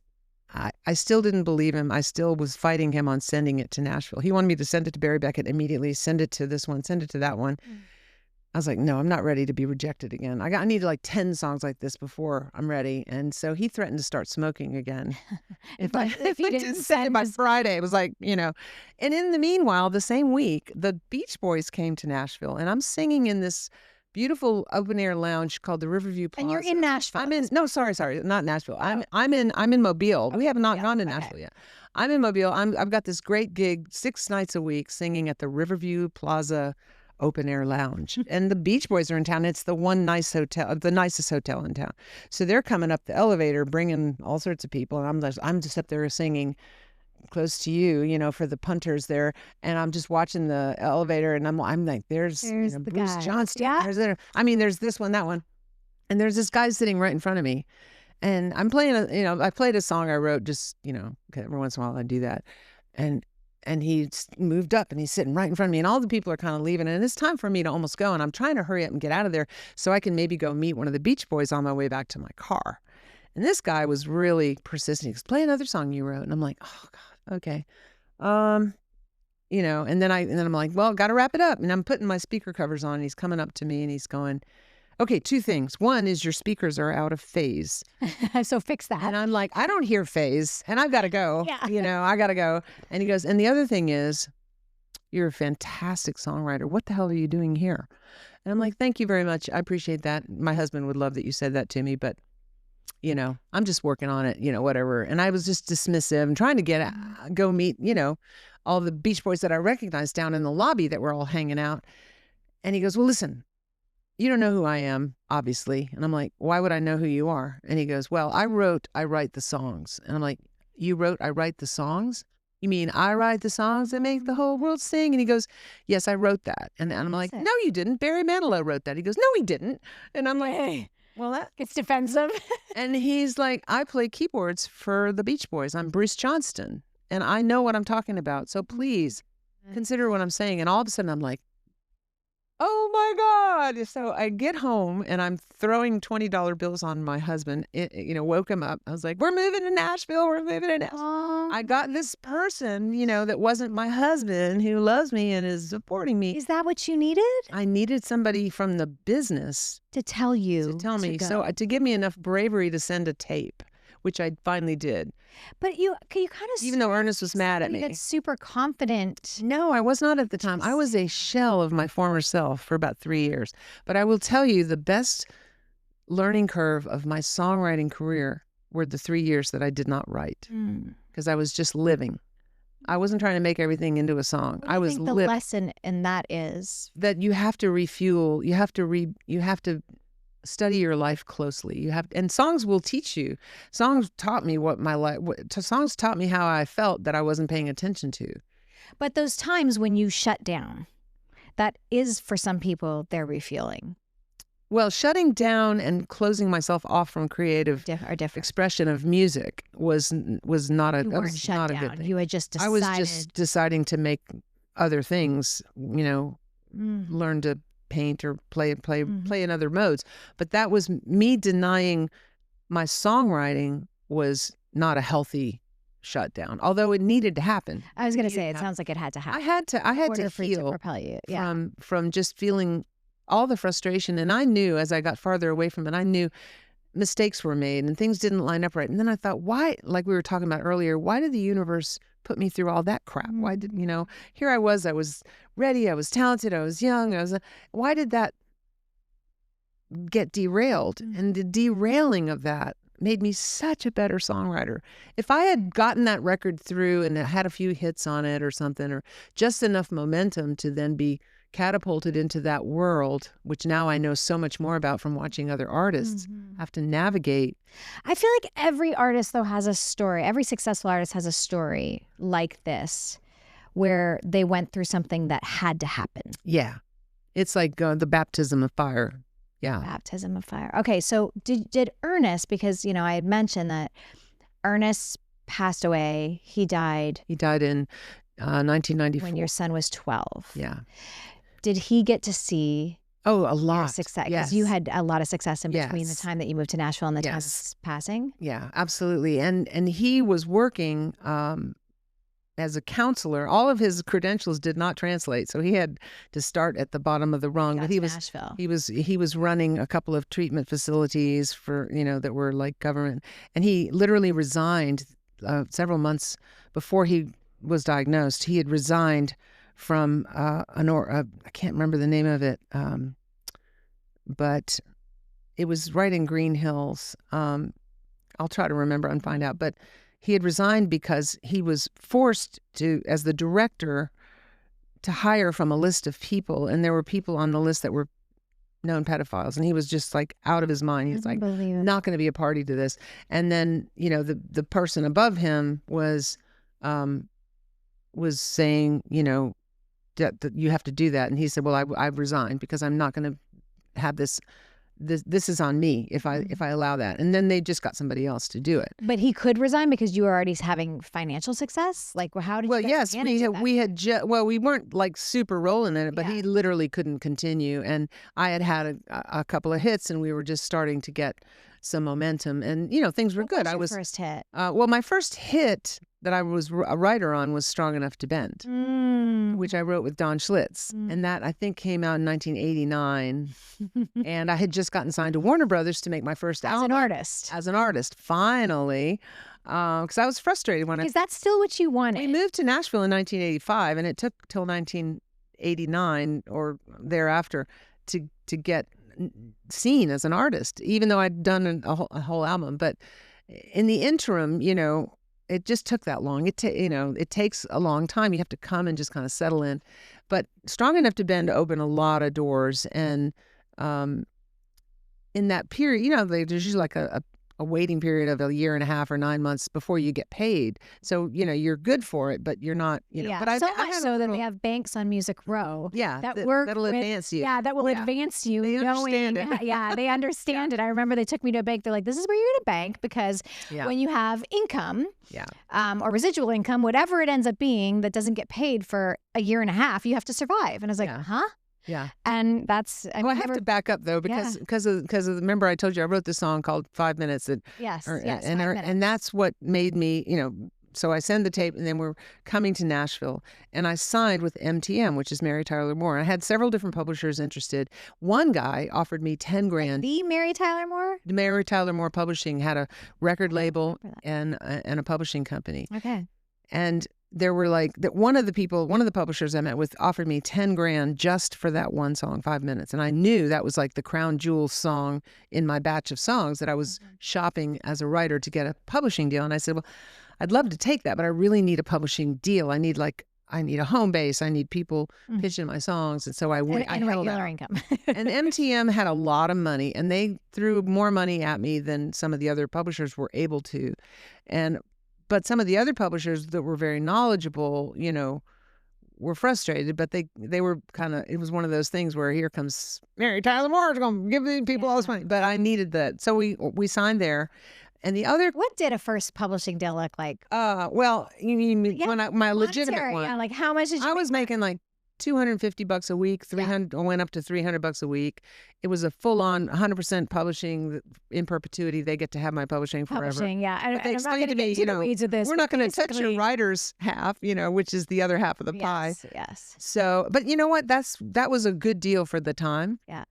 I still didn't believe him. I still was fighting him on sending it to Nashville. He wanted me to send it to Barry Beckett immediately, send it to this one, send it to that one. I was like, no, I'm not ready to be rejected again. I need like 10 songs like this before I'm ready. And so he threatened to start smoking again. if I he didn't didn't send send by his- Friday, it was like, And in the meanwhile, the same week, the Beach Boys came to Nashville, and I'm singing in this beautiful open air lounge called the Riverview Plaza. And you're in Nashville. Sorry, not Nashville. I'm in Mobile. We have not gone to Nashville yet. I'm in Mobile. I've got this great gig 6 nights a week singing at the Riverview Plaza open air lounge, and the Beach Boys are in town. It's the the nicest hotel in town. So they're coming up the elevator, bringing all sorts of people, and I'm just up there singing Close to You, for the punters there, and I'm just watching the elevator, and I'm like, there's the Bruce guy. Johnston. Yeah. There's this one, that one, and there's this guy sitting right in front of me, and I'm playing I played a song I wrote just, 'cause every once in a while I do that, and he moved up and he's sitting right in front of me, and all the people are kind of leaving, and it's time for me to almost go, and I'm trying to hurry up and get out of there so I can maybe go meet one of the Beach Boys on my way back to my car. And this guy was really persistent. He goes, play another song you wrote. And I'm like, oh God, okay. And then I'm like, well, got to wrap it up. And I'm putting my speaker covers on, and he's coming up to me and he's going, okay, 2 things. One is your speakers are out of phase. So fix that. And I'm like, I don't hear phase, and I've got to go. Yeah. I got to go. And he goes, and the other thing is, you're a fantastic songwriter. What the hell are you doing here? And I'm like, thank you very much. I appreciate that. My husband would love that you said that to me, but I'm just working on it, whatever. And I was just dismissive and trying to go meet, all the Beach Boys that I recognized down in the lobby that were all hanging out. And he goes, well, listen, you don't know who I am, obviously. And I'm like, why would I know who you are? And he goes, well, I write the songs. And I'm like, you wrote, I write the songs? You mean I write the songs that make the whole world sing? And he goes, yes, I wrote that. And I'm like, no, you didn't. Barry Manilow wrote that. He goes, no, he didn't. And I'm like, hey. Well, that It's defensive. and he's like, I play keyboards for the Beach Boys. I'm Bruce Johnston, and I know what I'm talking about. So please consider what I'm saying. And all of a sudden I'm like, oh my God. So I get home and I'm throwing $20 bills on my husband, woke him up. I was like, we're moving to Nashville. We're moving to Nashville. Oh, I got this person, that wasn't my husband, who loves me and is supporting me. is that what you needed? I needed somebody from the business To tell you. to tell me. go. So to give me enough bravery to send a tape, which I finally did. But you kind of. Even though Ernest was mad at me. That's super confident. No, I was not at the time. I was a shell of my former self for about 3 years. But I will tell you, the best learning curve of my songwriting career were the 3 years that I did not write, because I was just living. I wasn't trying to make everything into a song. What do you think the lesson in that is? That you have to refuel. You have to study your life closely. And songs will teach you. Songs taught me songs taught me how I felt that I wasn't paying attention to. But those times when you shut down, that is for some people their refueling. Well, shutting down and closing myself off from creative Are different. expression of music was not a You that weren't was shut not a down. good thing. You had just decided. I was just deciding to make other things, learn to paint or play in other modes. But that was me denying my songwriting was not a healthy shutdown, although it needed to happen. I was going to say, it sounds like it had to happen. I had to for it to heal propel you. Yeah. from just feeling all the frustration. And I knew as I got farther away from it, I knew mistakes were made and things didn't line up right. And then I thought, why, like we were talking about earlier, why did the universe put me through all that crap? Why did, here I was ready, I was talented, I was young, why did that get derailed? And the derailing of that made me such a better songwriter. If I had gotten that record through and it had a few hits on it or something, or just enough momentum to then be catapulted into that world, which now I know so much more about from watching other artists have to navigate. I feel like every artist, though, has a story. Every successful artist has a story like this, where they went through something that had to happen. Yeah. It's like the baptism of fire. Yeah. Baptism of fire. Okay, so did Ernest, because, I had mentioned that Ernest passed away. He died. He died in 1994. When your son was 12. Yeah. Did he get to see a lot success? Yes. Because you had a lot of success in between the Yes. time that you moved to Nashville and the time of Yes. his passing. Yeah, absolutely. And he was working as a counselor. All of his credentials did not translate, so he had to start at the bottom of the rung. Got But he to was Nashville. he was running a couple of treatment facilities for, that were like government, and he literally resigned several months before he was diagnosed. He had resigned from I can't remember the name of it, but it was right in Green Hills. I'll try to remember and find out. But he had resigned because he was forced to, as the director, to hire from a list of people, and there were people on the list that were known pedophiles, and he was just like out of his mind. He was like, not going to be a party to this. And then, the person above him was saying, that you have to do that. And he said, well, I've resigned because I'm not going to have this is on me if I allow that. And then they just got somebody else to do it. But he could resign because you were already having financial success? Like, how did you guys yes, manage that? we weren't like super rolling in it, but he literally couldn't continue. And I had a couple of hits, and we were just starting to get some momentum, and things were good. What was your first hit? My first hit that I was a writer on was Strong Enough to Bend, which I wrote with Don Schlitz. And that, I think, came out in 1989. And I had just gotten signed to Warner Brothers to make my first album. As an artist, finally. Because I was frustrated when Is that still what you wanted? We moved to Nashville in 1985, and it took till 1989 or thereafter to get seen as an artist, even though I'd done a whole album. But in the interim, it just took that long. It takes a long time. You have to come and just kind of settle in. But Strong Enough to Bend opened a lot of doors. And in that period, there's usually like a waiting period of a year and a half or 9 months before you get paid. So, you're good for it, but you're not, Yeah, But so much so that they have banks on Music Row. Yeah, that'll advance you. Yeah, that will advance you. They understand it. Yeah, they understand it. I remember they took me to a bank. They're like, this is where you're going to bank because when you have income or residual income, whatever it ends up being that doesn't get paid for a year and a half, you have to survive. And I was like, huh? Yeah. And that's... I have to back up, though, because remember I told you I wrote this song called 5 Minutes. Yes, 5 minutes. And that's what made me, so I send the tape, and then we're coming to Nashville, and I signed with MTM, which is Mary Tyler Moore. I had several different publishers interested. One guy offered me $10,000. The Mary Tyler Moore? The Mary Tyler Moore Publishing had a record label and a publishing company. Okay. And there were one of the publishers I met with offered me $10,000 just for that one song, 5 Minutes. And I knew that was like the crown jewel song in my batch of songs that I was shopping as a writer to get a publishing deal. And I said, well, I'd love to take that, but I really need a publishing deal. I need a home base. I need people pitching my songs. And so I went. And regular income. And MTM had a lot of money, and they threw more money at me than some of the other publishers were able to. But some of the other publishers that were very knowledgeable, were frustrated, but they were it was one of those things where here comes Mary Tyler Moore is going to give these people all this money. But I needed that. So we signed there. And the other... What did a first publishing deal look like? Well, you mean my legitimate one. Yeah, like how much did you... I was making like $250 a week, 300. I went up to $300 a week. It was a full-on 100% publishing in perpetuity. They get to have my publishing forever. Publishing, yeah. And they explained to me, the weeds of this. We're not going to touch your writer's half, which is the other half of the pie. Yes. So, but you know what? That was a good deal for the time. Yeah.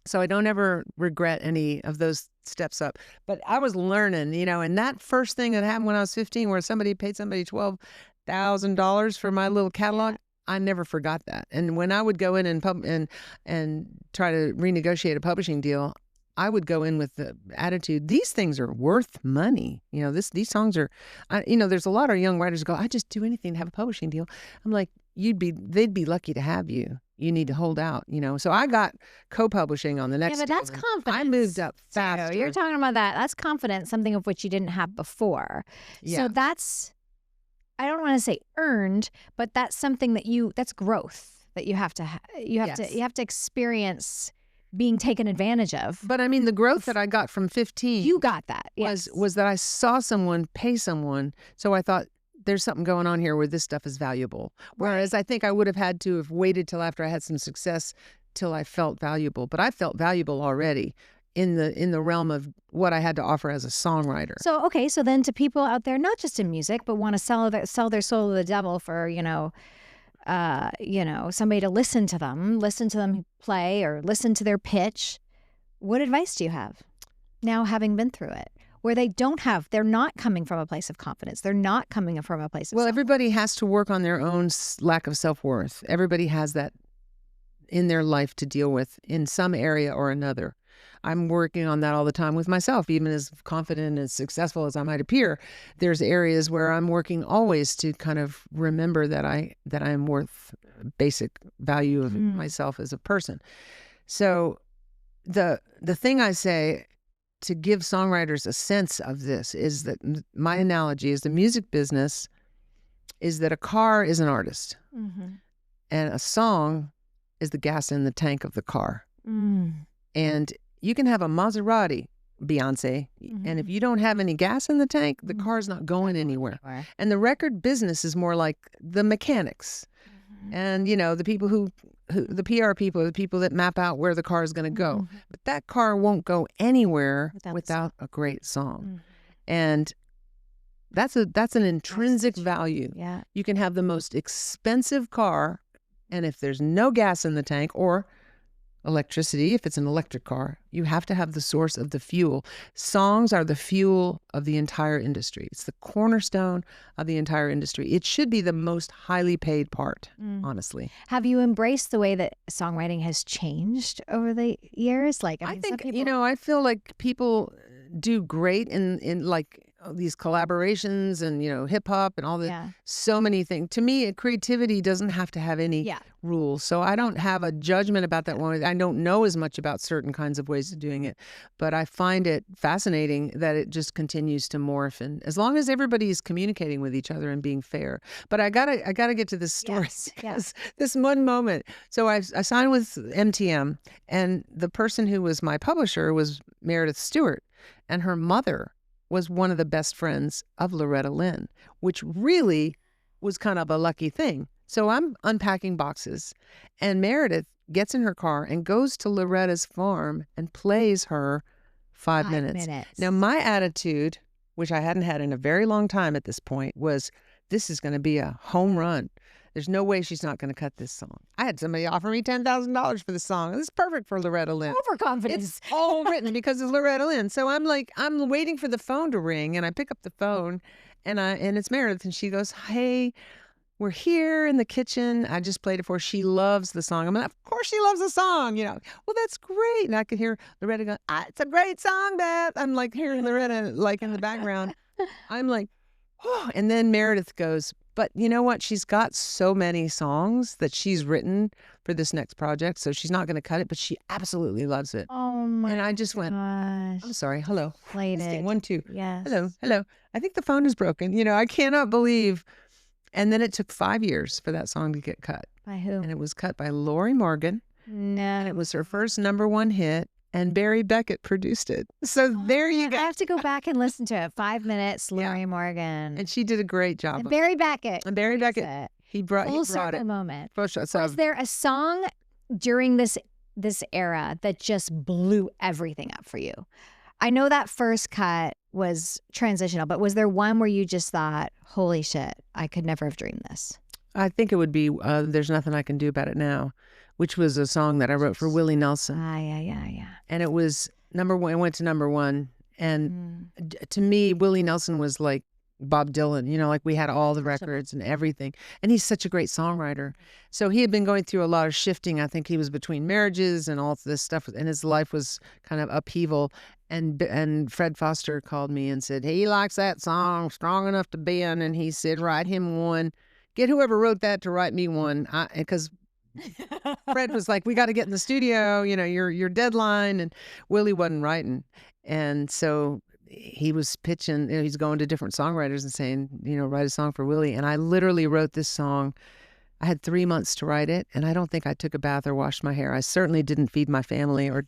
So I don't ever regret any of those steps up. But I was learning, and that first thing that happened when I was 15, where somebody paid somebody $12,000 for my little catalog, I never forgot that. And when I would go in and try to renegotiate a publishing deal, I would go in with the attitude, these things are worth money. These songs are, there's a lot of young writers who go, I just do anything to have a publishing deal. I'm like, they'd be lucky to have you. You need to hold out, So I got co-publishing on the next. Yeah, but that's confidence. I moved up faster. You're talking about that. That's confidence, something of which you didn't have before. Yeah. So that's, I don't want to say earned, but that's something that's growth that you have to, you have to experience being taken advantage of. But I mean, the growth that I got from 15. You got that. Yes. Was that I saw someone pay someone. So I thought, there's something going on here where this stuff is valuable. Whereas I think I would have had to have waited till after I had some success till I felt valuable. But I felt valuable already. in the realm of what I had to offer as a songwriter. So, okay, so then to people out there, not just in music, but want to sell their soul to the devil for, somebody to listen to them play or listen to their pitch. What advice do you have now, having been through it, where they're not coming from a place of confidence. They're not coming from a place of Well, everybody has to work on their own lack of self-worth. Everybody has that in their life to deal with in some area or another. I'm working on that all the time with myself. Even as confident and as successful as I might appear, there's areas where I'm working always to kind of remember that I'm worth basic value of myself as a person. So the thing I say to give songwriters a sense of this is that my analogy is the music business is that a car is an artist and a song is the gas in the tank of the car. And you can have a Maserati, Beyonce, and if you don't have any gas in the tank, the car's not going anywhere. And the record business is more like the mechanics and, the people who the PR people, the people that map out where the car is going to go. But that car won't go anywhere without a great song. And that's an intrinsic value. Yeah. You can have the most expensive car, and if there's no gas in the tank or electricity, if it's an electric car, you have to have the source of the fuel. Songs are the fuel of the entire industry. It's the cornerstone of the entire industry. It should be the most highly paid part, honestly. Have you embraced the way that songwriting has changed over the years? Like, I think, some people... I feel like people do great in like these collaborations and, hip hop and all the so many things. To me, creativity doesn't have to have any rules. So I don't have a judgment about that one. I don't know as much about certain kinds of ways of doing it, but I find it fascinating that it just continues to morph, and as long as everybody is communicating with each other and being fair. But I gotta get to this story because this one moment. So I signed with MTM, and the person who was my publisher was Meredith Stewart, and her mother was one of the best friends of Loretta Lynn, which really was kind of a lucky thing. So I'm unpacking boxes, and Meredith gets in her car and goes to Loretta's farm and plays her 5 minutes. Now, my attitude, which I hadn't had in a very long time at this point, was this is going to be a home run. There's no way she's not going to cut this song. I had somebody offer me $10,000 for this song. This is perfect for Loretta Lynn. Overconfidence. It's all written because of Loretta Lynn. So I'm waiting for the phone to ring, and I pick up the phone, and it's Meredith, and she goes, "Hey, we're here in the kitchen. I just played it for her. She loves the song." I'm like, "Of course she loves the song, Well, that's great." And I could hear Loretta go, "It's a great song, Beth." I'm like hearing Loretta like in the background. I'm like, oh. And then Meredith goes, "But you know what? She's got so many songs that she's written for this next project, so she's not going to cut it, but she absolutely loves it." Oh my And I just went, gosh. "I'm sorry. Hello." Played Testing, it. 1, 2. Yes. Hello. I think the phone is broken. I cannot believe. And then it took 5 years for that song to get cut. By who? And it was cut by Lori Morgan. No. And it was her first #1 hit. And Barry Beckett produced it. So there you go. I have to go back and listen to it. 5 minutes, Lori Morgan. And she did a great job. And Barry Beckett. And Barry Beckett, he brought it. Moment. Was there a song during this era that just blew everything up for you? I know that first cut was transitional, but was there one where you just thought, holy shit, I could never have dreamed this? I think it would be There's Nothing I Can Do About It Now, which was a song that I wrote for Willie Nelson. Yeah. And it was #1. It went to #1. And to me, Willie Nelson was like Bob Dylan, like we had all the records and everything. And he's such a great songwriter. So he had been going through a lot of shifting. I think he was between marriages and all this stuff, and his life was kind of upheaval. And Fred Foster called me and said, "Hey, he likes that song, Strong Enough to Bend." And he said, "Write him one. Get whoever wrote that to write me one." Because Fred was like, "We got to get in the studio, your deadline." And Willie wasn't writing. And so he was pitching, he's going to different songwriters and saying, write a song for Willie. And I literally wrote this song. I had 3 months to write it. And I don't think I took a bath or washed my hair. I certainly didn't feed my family or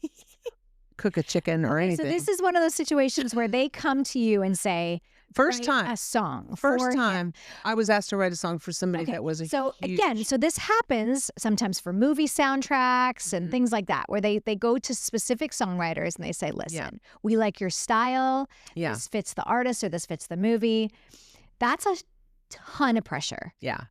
cook a chicken or anything. So this is one of those situations where they come to you and say, First write time. a song. First for him. time I was asked to write a song for somebody Okay, that was a so huge... again, so this happens sometimes for movie soundtracks and things like that, where they go to specific songwriters and they say, listen, we like your style, Yeah. this fits the artist or this fits the movie. That's a ton of pressure. Yeah.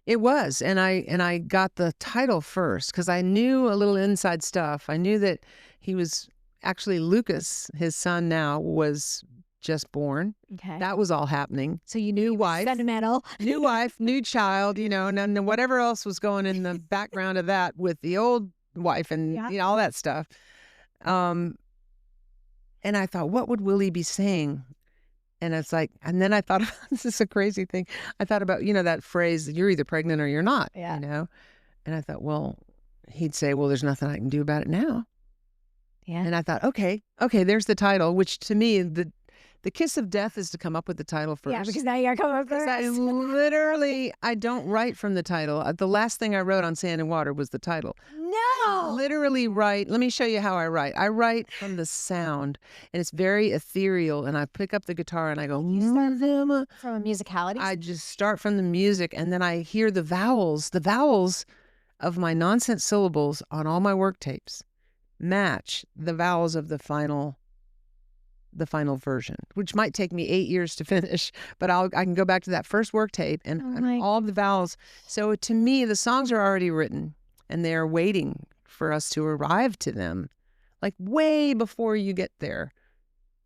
It was. And I got the title first because I knew a little inside stuff. I knew that he was actually Lucas, his son now, was just born. Okay. That was all happening. So you New knew wife. sentimental. New wife, new child, and then whatever else was going in the background of that with the old wife and all that stuff. And I thought, what would Willie be saying? And it's like, and then I thought, this is a crazy thing. I thought about, that phrase, you're either pregnant or you're not, And I thought, well, he'd say, well, there's nothing I can do about it now. Yeah. And I thought, okay, there's the title, which to me, the kiss of death is to come up with the title first. Yeah, because now you got to come up first. I don't write from the title. The last thing I wrote on Sand and Water was the title. No. Literally write. Let me show you how I write. I write from the sound, and it's very ethereal. And I pick up the guitar and I go, From a musicality? I just start from the music, and then I hear the vowels of my nonsense syllables on all my work tapes match the vowels of the final version, which might take me 8 years to finish, but I can go back to that first work tape and all the vowels. So to me, the songs are already written and they're waiting for us to arrive to them, like way before you get there.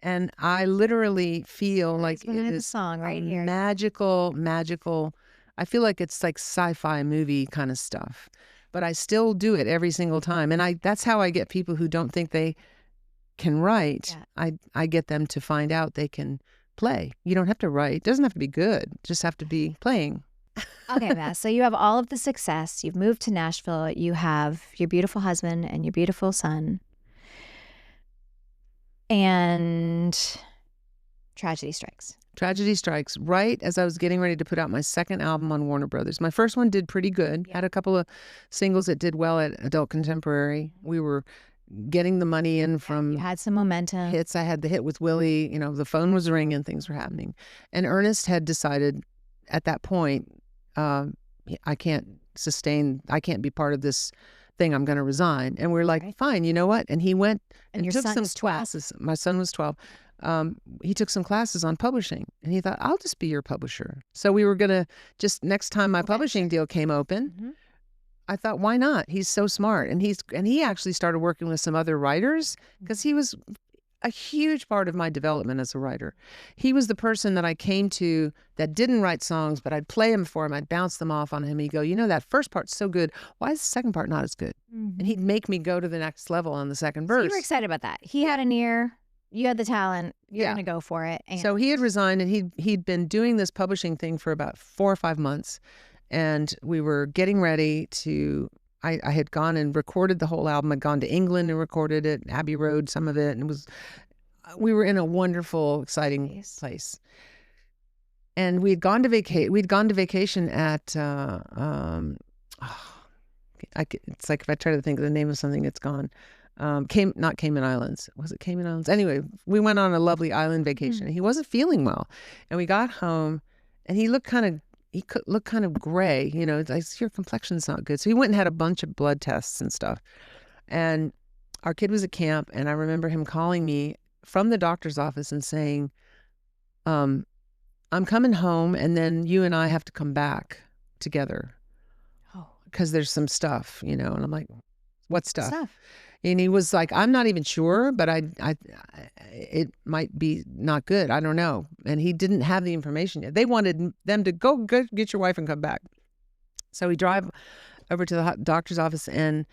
And I literally feel like it is song right here. Magical. I feel like it's like sci-fi movie kind of stuff, but I still do it every single time. And that's how I get people who don't think they can write. Yeah. I get them to find out they can play. You don't have to write. It doesn't have to be good. Just have to be playing. Okay, Beth. So you have all of the success. You've moved to Nashville. You have your beautiful husband and your beautiful son. And tragedy strikes. Tragedy strikes right as I was getting ready to put out my second album on Warner Brothers. My first one did pretty good. Had a couple of singles that did well at Adult Contemporary. We were getting the money in from You had some momentum. hits. I had the hit with Willie, the phone was ringing, things were happening. And Ernest had decided at that point, I can't be part of this thing. I'm going to resign. And we're like, fine, you know what? And he went and your took some son's 12. classes. My son was 12. He took some classes on publishing and he thought, I'll just be your publisher. So we were going to next time my publishing deal came open, I thought, why not? He's so smart. And he actually started working with some other writers because he was a huge part of my development as a writer. He was the person that I came to that didn't write songs, but I'd play them for him. I'd bounce them off on him. He'd go, that first part's so good. Why is the second part not as good? And he'd make me go to the next level on the second verse. So you were excited about that. He had an ear. You had the talent. You're going to go for it. And so he had resigned and he'd been doing this publishing thing for about 4 or 5 months. And we were getting ready to, I had gone and recorded the whole album. I'd gone to England and recorded it, Abbey Road, some of it. And we were in a wonderful, exciting place. And we'd gone to vacation at, it's like if I try to think of the name of something, it's gone. Not Cayman Islands. Was it Cayman Islands? Anyway, we went on a lovely island vacation. He wasn't feeling well. And we got home and he looked kind of gray, like your complexion's not good. So he went and had a bunch of blood tests and stuff. And our kid was at camp, and I remember him calling me from the doctor's office and saying, I'm coming home, and then you and I have to come back together. Oh. Because there's some stuff, and I'm like, what stuff? And he was like, I'm not even sure, but it might be not good. I don't know. And he didn't have the information yet. They wanted them to go get your wife and come back. So we drive over to the doctor's office, and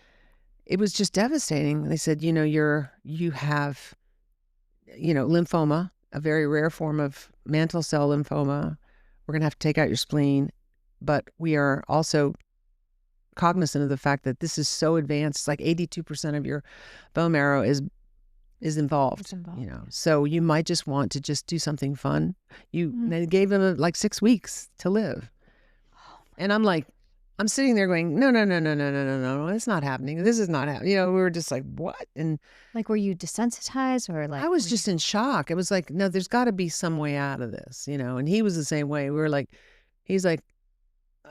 it was just devastating. They said, you have, lymphoma, a very rare form of mantle cell lymphoma. We're going to have to take out your spleen, but we are also cognizant of the fact that this is so advanced. It's like 82% of your bone marrow is involved, so you might just want to just do something fun. They gave him like 6 weeks to live. And I'm like, I'm sitting there going, no, no, no, no, no, no, no, no, it's not happening. This is not happening. We were just like, what? And Like, were you desensitized or like? I was were just you- in shock. It was like, no, there's got to be some way out of this, and he was the same way. We were like, he's like,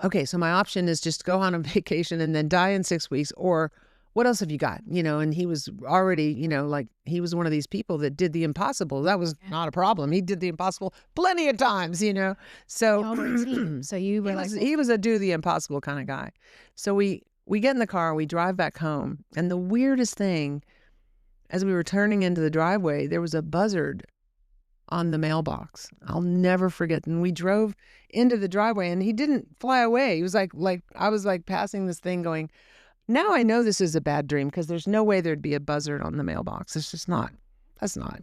okay, so my option is just go on a vacation and then die in 6 weeks, or what else have you got? And he was already, like he was one of these people that did the impossible. That was not a problem. He did the impossible plenty of times, So Homer team. So you were like, he was a do the impossible kind of guy. So we get in the car, we drive back home, and the weirdest thing, as we were turning into the driveway, there was a buzzard on the mailbox. I'll never forget. And we drove into the driveway, and he didn't fly away. He was like I was like passing this thing going, now I know this is a bad dream, because there's no way there'd be a buzzard on the mailbox. It's just not. That's not.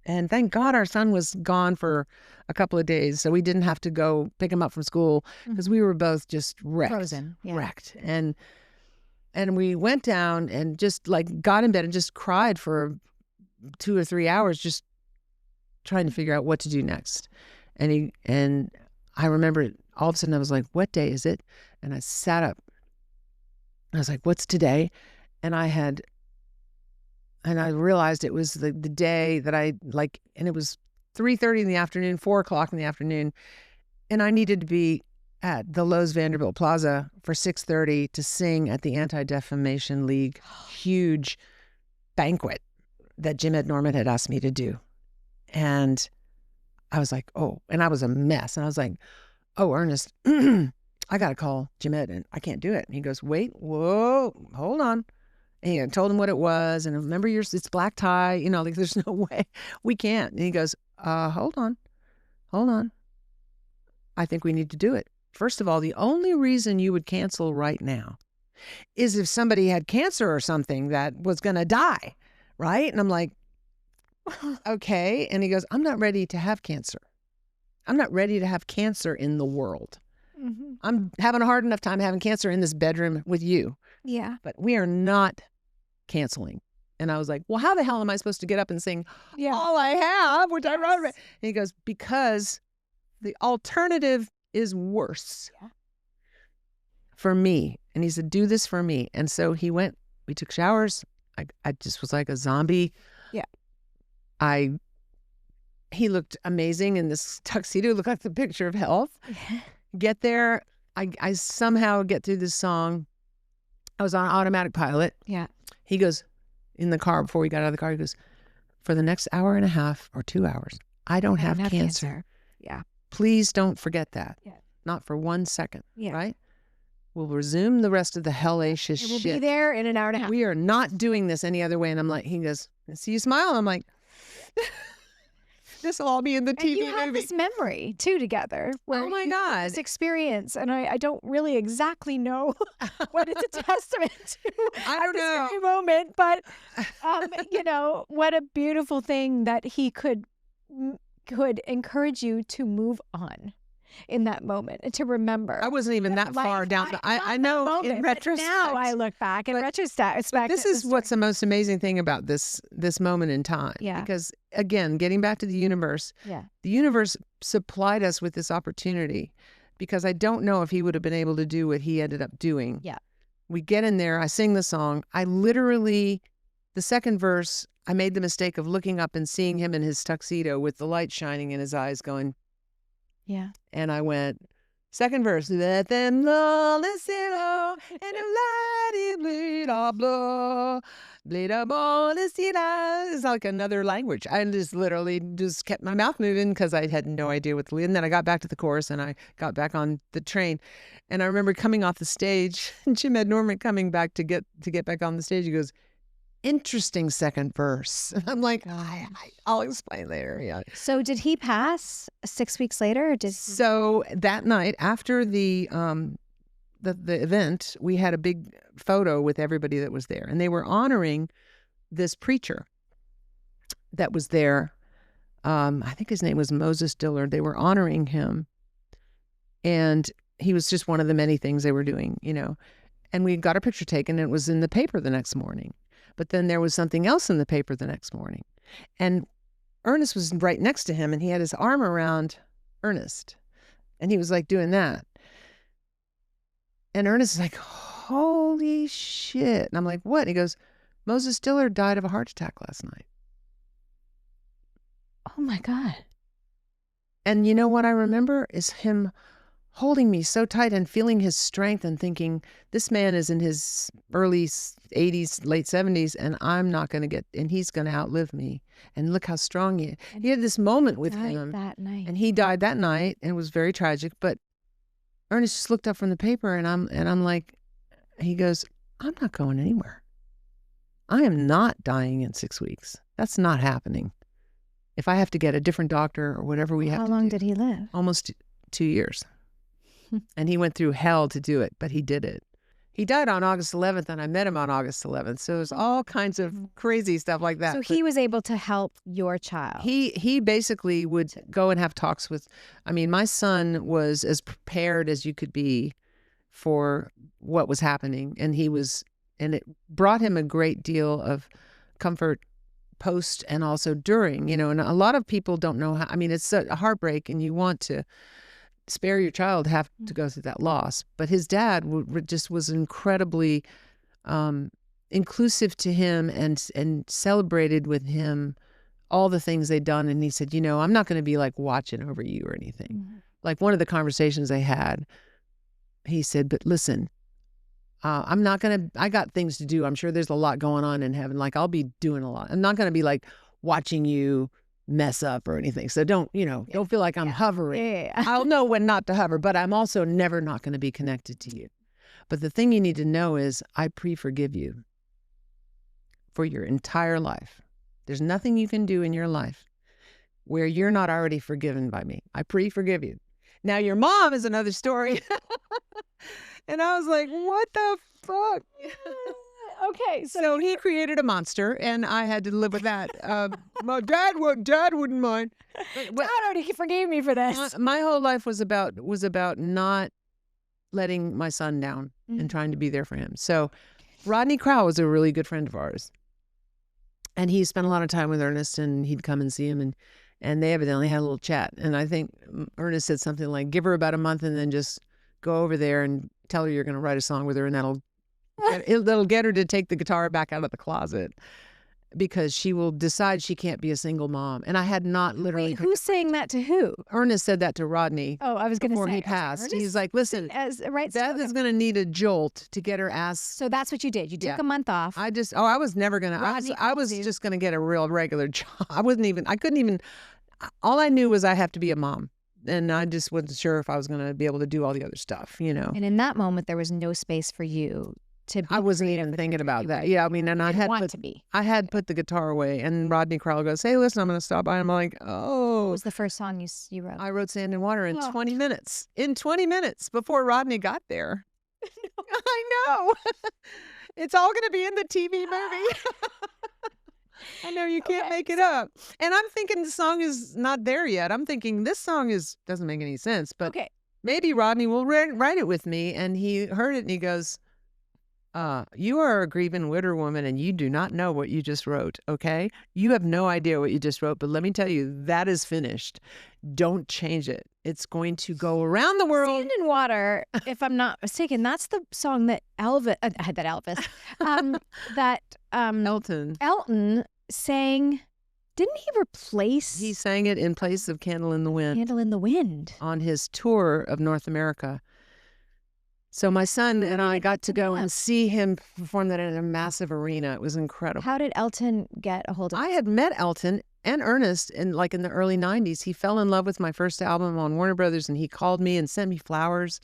And thank God our son was gone for a couple of days, so we didn't have to go pick him up from school, because we were both just wrecked. frozen. Yeah. Wrecked. And we went down and just like got in bed and just cried for 2 or 3 hours, just trying to figure out what to do next. And I remember all of a sudden I was like, what day is it? And I sat up. I was like, what's today? And I realized it was the day that and it was 3:30 in the afternoon, 4 o'clock in the afternoon. And I needed to be at the Lowe's Vanderbilt Plaza for 6:30 to sing at the Anti-Defamation League huge banquet that Jim Ed Norman had asked me to do. And I was like, oh, and I was a mess. And I was like, oh, Ernest, I got to call Jim Ed and I can't do it. And he goes, wait, whoa, hold on. And I told him what it was. And remember, it's black tie, like there's no way we can't. And he goes, hold on. I think we need to do it. First of all, the only reason you would cancel right now is if somebody had cancer or something that was going to die, right? And I'm like, okay. And he goes, I'm not ready to have cancer. I'm not ready to have cancer in the world. Mhm. I'm having a hard enough time having cancer in this bedroom with you, Yeah. but we are not canceling. And I was like, well, how the hell am I supposed to get up and sing Yeah. All I Have, which I wrote? Yes. And he goes, because the alternative is worse for me. And he said, do this for me. And so he went, we took showers. I just was like a zombie. Yeah. He looked amazing in this tuxedo, looked like the picture of health. Get there, I somehow get through this song. I was on automatic pilot. Yeah. He goes, in the car, before we got out of the car, he goes, for the next hour and a half or 2 hours, I don't have cancer. Yeah. Please don't forget that. Yeah. Not for 1 second. Yeah. Right? We'll resume the rest of the hellacious It will shit. be there in an hour and a half. We are not doing this any other way. And I'm like, he goes, see you smile? I'm like, this will all be in the And TV you have movie. this memory too together. Where Oh my you have God. this experience, and I don't really exactly know what it's a testament to. I don't at this know. very moment, but what a beautiful thing that he could encourage you to move on in that moment and to remember. I wasn't even that far down. I know moment, in but retrospect. now I look back in But retrospect. This is what's the most amazing thing about this moment in time. Yeah. Because again, getting back to the universe, Yeah. the universe supplied us with this opportunity, because I don't know if he would have been able to do what he ended up doing. Yeah. We get in there, I sing the song. I literally, the second verse, I made the mistake of looking up and seeing him in his tuxedo with the light shining in his eyes going, Yeah. and I went, second verse, let them know, listen, oh, and the light bleed all blow, bleed up all, listen, it's like another language. I just literally just kept my mouth moving because I had no idea what to lead. And then I got back to the chorus and I got back on the train. And I remember coming off the stage, and Jim Ed Norman coming back to get back on the stage. He goes, interesting second verse. And I'm like, I'll explain later. Yeah. So did he pass 6 weeks later? Or did So that night after the event, we had a big photo with everybody that was there, and they were honoring this preacher that was there. I think his name was Moses Dillard. They were honoring him, and he was just one of the many things they were doing, And we got a picture taken, and it was in the paper the next morning. But then there was something else in the paper the next morning. And Ernest was right next to him, and he had his arm around Ernest. And he was like doing that. And Ernest is like, holy shit. And I'm like, what? And he goes, Moses Stiller died of a heart attack last night. Oh my God. And you know what I remember is him holding me so tight and feeling his strength and thinking, this man is in his early 80s, late 70s, and I'm not going to get, and he's going to outlive me. And look how strong he is. He had this moment with him. That night. And he died that night, and it was very tragic. But Ernest just looked up from the paper, and I'm like, he goes, I'm not going anywhere. I am not dying in 6 weeks. That's not happening. If I have to get a different doctor or whatever we have to do. How long did he live? Almost 2 years. And he went through hell to do it, but he did it. He died on August 11th, and I met him on August 11th. So it was all kinds of crazy stuff like that. So he was able to help your child. He basically would go and have talks with, I mean, my son was as prepared as you could be for what was happening. And it brought him a great deal of comfort post and also during, and a lot of people don't know how, I mean, it's a heartbreak and you want to spare your child have to go through that loss. But his dad just was incredibly inclusive to him and celebrated with him all the things they'd done. And he said, I'm not going to be like watching over you or anything. Mhm. Like one of the conversations they had, he said, but listen, I got things to do. I'm sure there's a lot going on in heaven. Like I'll be doing a lot. I'm not going to be like watching you mess up or anything. So don't feel like I'm hovering. Yeah. I'll know when not to hover, but I'm also never not going to be connected to you. But the thing you need to know is I pre-forgive you for your entire life. There's nothing you can do in your life where you're not already forgiven by me. I pre-forgive you. Now your mom is another story. And I was like, what the fuck? Okay. So he created a monster, and I had to live with that. My dad wouldn't mind. Dad already forgave me for this. My whole life was about not letting my son down and trying to be there for him. So Rodney Crowell was a really good friend of ours, and he spent a lot of time with Ernest, and he'd come and see him, and they evidently had a little chat. And I think Ernest said something like, give her about a month and then just go over there and tell her you're going to write a song with her, and that'll get her to take the guitar back out of the closet because she will decide she can't be a single mom. And I had not literally. Wait, who's saying that to who? Ernest said that to Rodney. Oh, I was going to say. Before he passed. He's like, listen, Beth is going to need a jolt to get her ass. So that's what you did. You took a month off. I was never going to. I was just going to get a real regular job. I couldn't even. All I knew was I have to be a mom. And I just wasn't sure if I was going to be able to do all the other stuff, And in that moment, there was no space for you to be. I wasn't even thinking about that. Yeah, I mean, and I had put the guitar away, and Rodney Crowell goes, hey, listen, I'm going to stop by. I'm like, oh. What was the first song you wrote? I wrote Sand and Water in 20 minutes. In 20 minutes before Rodney got there. No. I know. It's all going to be in the TV movie. I know you can't make it up. And I'm thinking the song is not there yet. I'm thinking this song doesn't make any sense, but maybe Rodney will write it with me. And he heard it and he goes, you are a grieving widow woman and you do not know what you just wrote, okay? You have no idea what you just wrote, but let me tell you, that is finished. Don't change it. It's going to go around the world. Sand and Water, if I'm not mistaken, that's the song that Elton sang. Didn't he replace? He sang it in place of Candle in the Wind. Candle in the Wind. On his tour of North America. So my son and I got to go and see him perform that in a massive arena. It was incredible. How did Elton get a hold of it? I had met Elton and Ernest in the early 90s. He fell in love with my first album on Warner Brothers, and he called me and sent me flowers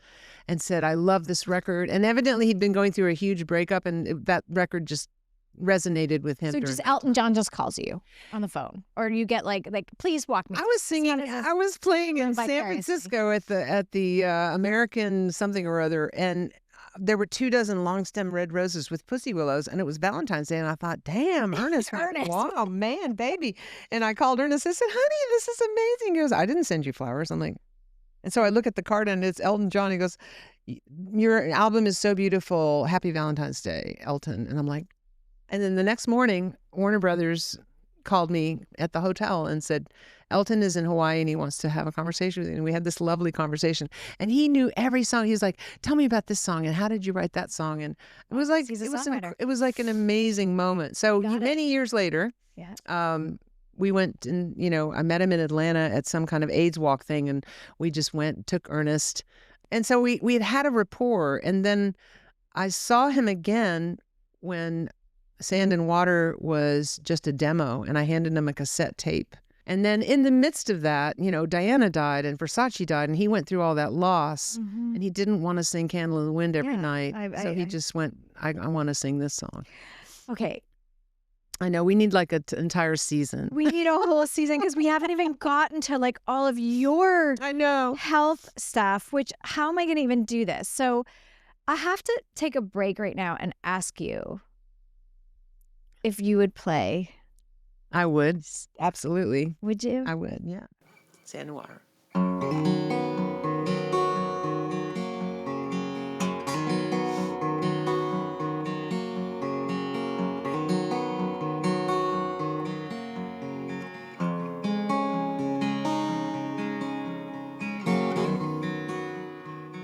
and said, I love this record. And evidently he'd been going through a huge breakup, and that record just resonated with him. So just Elton John just calls you on the phone, or you get like please walk me. I was playing in San Francisco at the American something or other, and there were 24 long stem red roses with pussy willows, and it was Valentine's Day, and I thought, damn, Ernest, wow, man, baby. And I called Ernest. I said, honey, this is amazing. He goes, I didn't send you flowers. I'm like, and so I look at the card, and it's Elton John. He goes, your album is so beautiful. Happy Valentine's Day, Elton. And I'm like. And then the next morning, Warner Brothers called me at the hotel and said, Elton is in Hawaii and he wants to have a conversation with you. And we had this lovely conversation. And he knew every song. He was like, tell me about this song and how did you write that song? And it was like, He's a songwriter. it was like an amazing moment. So many years later, Yeah. we went and, I met him in Atlanta at some kind of AIDS walk thing. And we just went, took Ernest. And so we had a rapport. And then I saw him again when Sand and Water was just a demo, and I handed him a cassette tape. And then in the midst of that, Diana died and Versace died, and he went through all that loss, and he didn't want to sing Candle in the Wind every night. So he just went, I want to sing this song. Okay. I know we need like an entire season. We need a whole season because we haven't even gotten to like all of your health stuff, which how am I going to even do this? So I have to take a break right now and ask you if you would play. I would. Absolutely. Would you? I would, yeah. Sand and Water.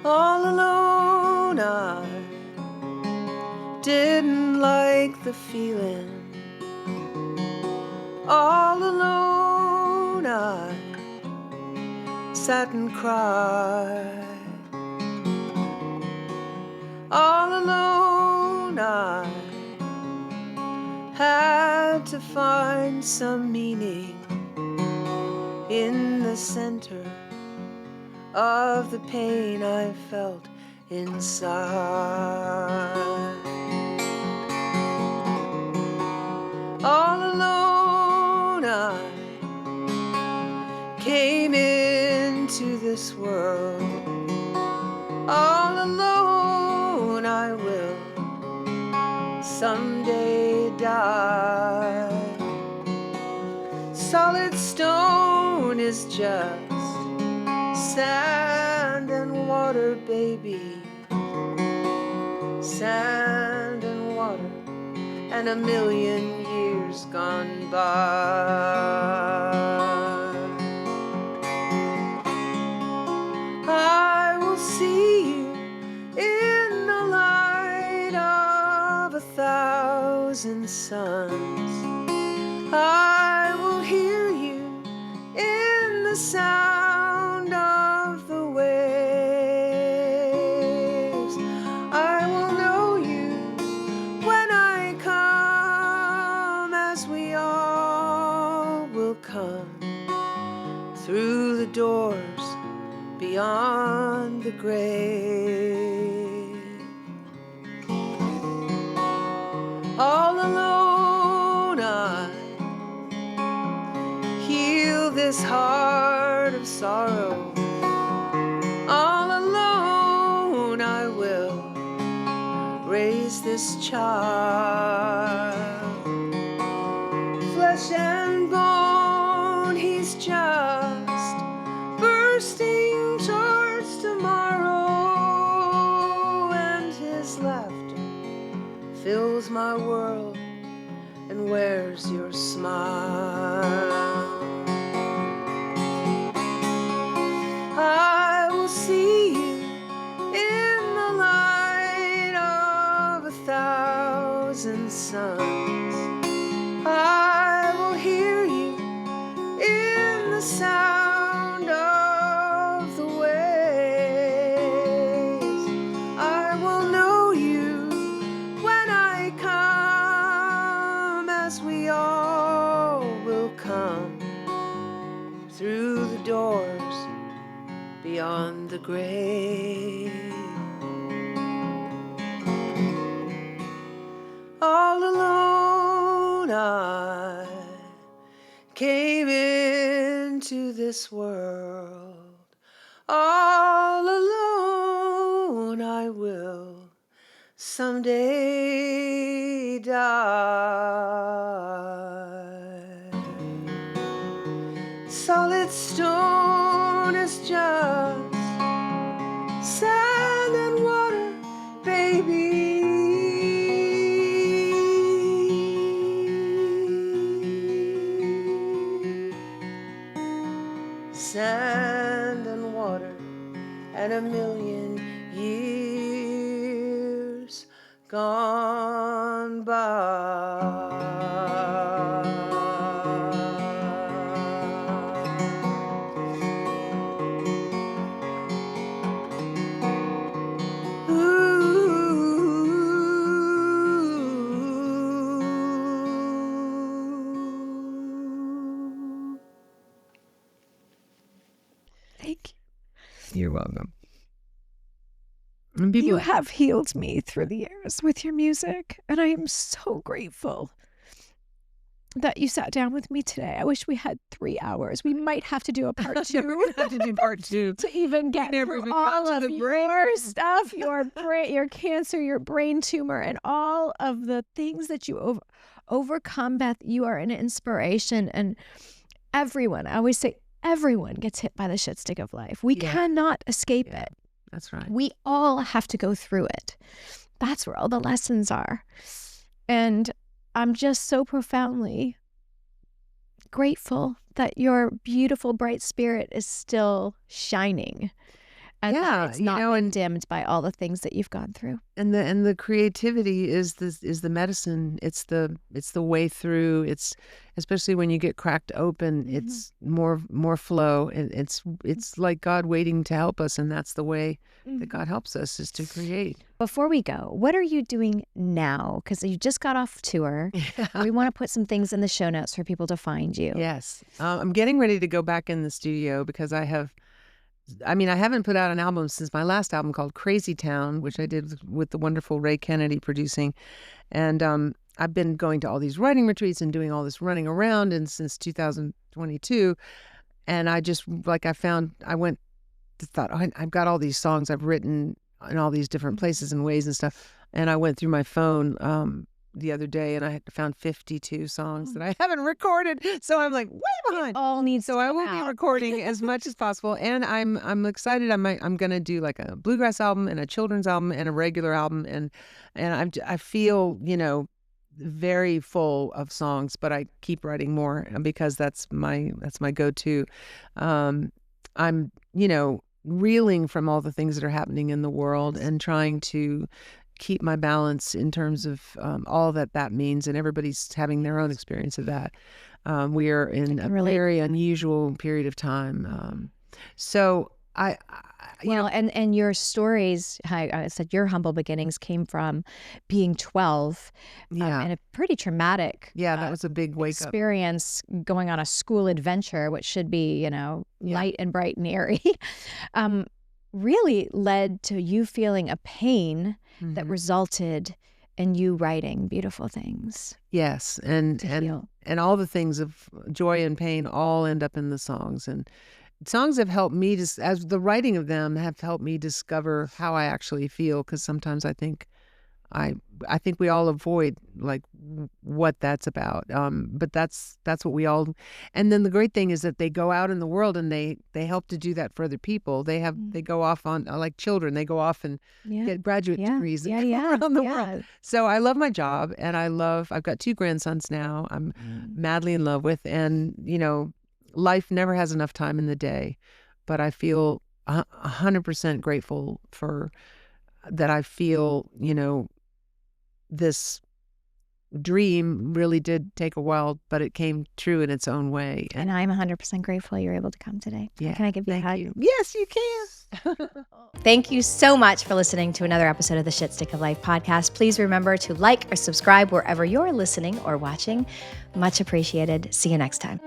All alone, I didn't like the feeling. All alone, I sat and cried. All alone, I had to find some meaning in the center of the pain I felt inside. All alone, I came into this world. All alone, I will someday die. Solid stone is just sand and water, baby. Sand and water, and a million years gone by. I will see you in the light of 1,000 suns. I will hear you in the sound of the waves. I will know you when I come, as we all will come through the doors beyond the grave. All alone, I heal this heart of sorrow. All alone, I will raise this child. Flesh and bone, he's just bursting towards tomorrow, and his laughter fills my world and wears your smile. I will see you in the light of 1,000 suns. I will hear you in the sound of the waves. I will know you when I come, as we all will come through the doors beyond the grave. All alone, I came into this world. All alone, I will someday die. Solid stone is just sand and water, baby. years gone by. Thank You're welcome. And you. people, You have healed me through the years with your music, and I am so grateful that you sat down with me today. I wish we had 3 hours. We might have to do a part we're 2 gonna have to do part 2. to even get never through even got all to of the brain. your stuff, your brain, your cancer, your brain tumor, and all of the things that you overcome. Beth, you are an inspiration, and everyone, I always say, everyone gets hit by the shit stick of life. We Yeah. cannot escape Yeah. it. That's right. We all have to go through it. That's where all the lessons are. And I'm just so profoundly grateful that your beautiful, bright spirit is still shining. And that Yeah, it's you not know, been and dimmed by all the things that you've gone through. the creativity is the medicine. It's the way through. It's especially when you get cracked open, it's more flow, and it's like God waiting to help us, and that's the way that God helps us, is to create. Before we go, what are you doing now? Because you just got off tour. Yeah. We want to put some things in the show notes for people to find you. Yes. I'm getting ready to go back in the studio because I haven't put out an album since my last album called Crazy Town, which I did with the wonderful Ray Kennedy producing. And I've been going to all these writing retreats and doing all this running around, and since 2022. And I just, thought, oh, I've got all these songs I've written in all these different places and ways and stuff. And I went through my phone the other day, and I had found 52 songs that I haven't recorded. So I'm like way behind. All needs So I will be recording as much as possible, and I'm excited. I'm gonna do like a bluegrass album and a children's album and a regular album, and I feel very full of songs, but I keep writing more because that's my go-to. I'm reeling from all the things that are happening in the world and trying to keep my balance in terms of all that means, and everybody's having their own experience of that. We are in a very unusual period of time. So and your stories, I said your humble beginnings came from being 12 in a pretty traumatic that was a big wake up experience, going on a school adventure, which should be, light and bright and airy, really led to you feeling a pain that resulted in you writing beautiful things. Yes, and all the things of joy and pain all end up in the songs, and songs have helped me as the writing of them have helped me discover how I actually feel, because sometimes I think we all avoid like what that's about, but that's what we all. And then the great thing is that they go out in the world and they help to do that for other people. They go off on, like children, they go off and get graduate degrees around the world. So I love my job, and I've got 2 grandsons now I'm madly in love with, and life never has enough time in the day, but I feel 100% grateful for that. I feel this dream really did take a while, but it came true in its own way. And I'm 100% grateful you're able to come today. Yeah, can I give you a hug? you. Yes, you can. Thank you so much for listening to another episode of the Shit Stick of Life podcast. Please remember to like or subscribe wherever you're listening or watching. Much appreciated. See you next time.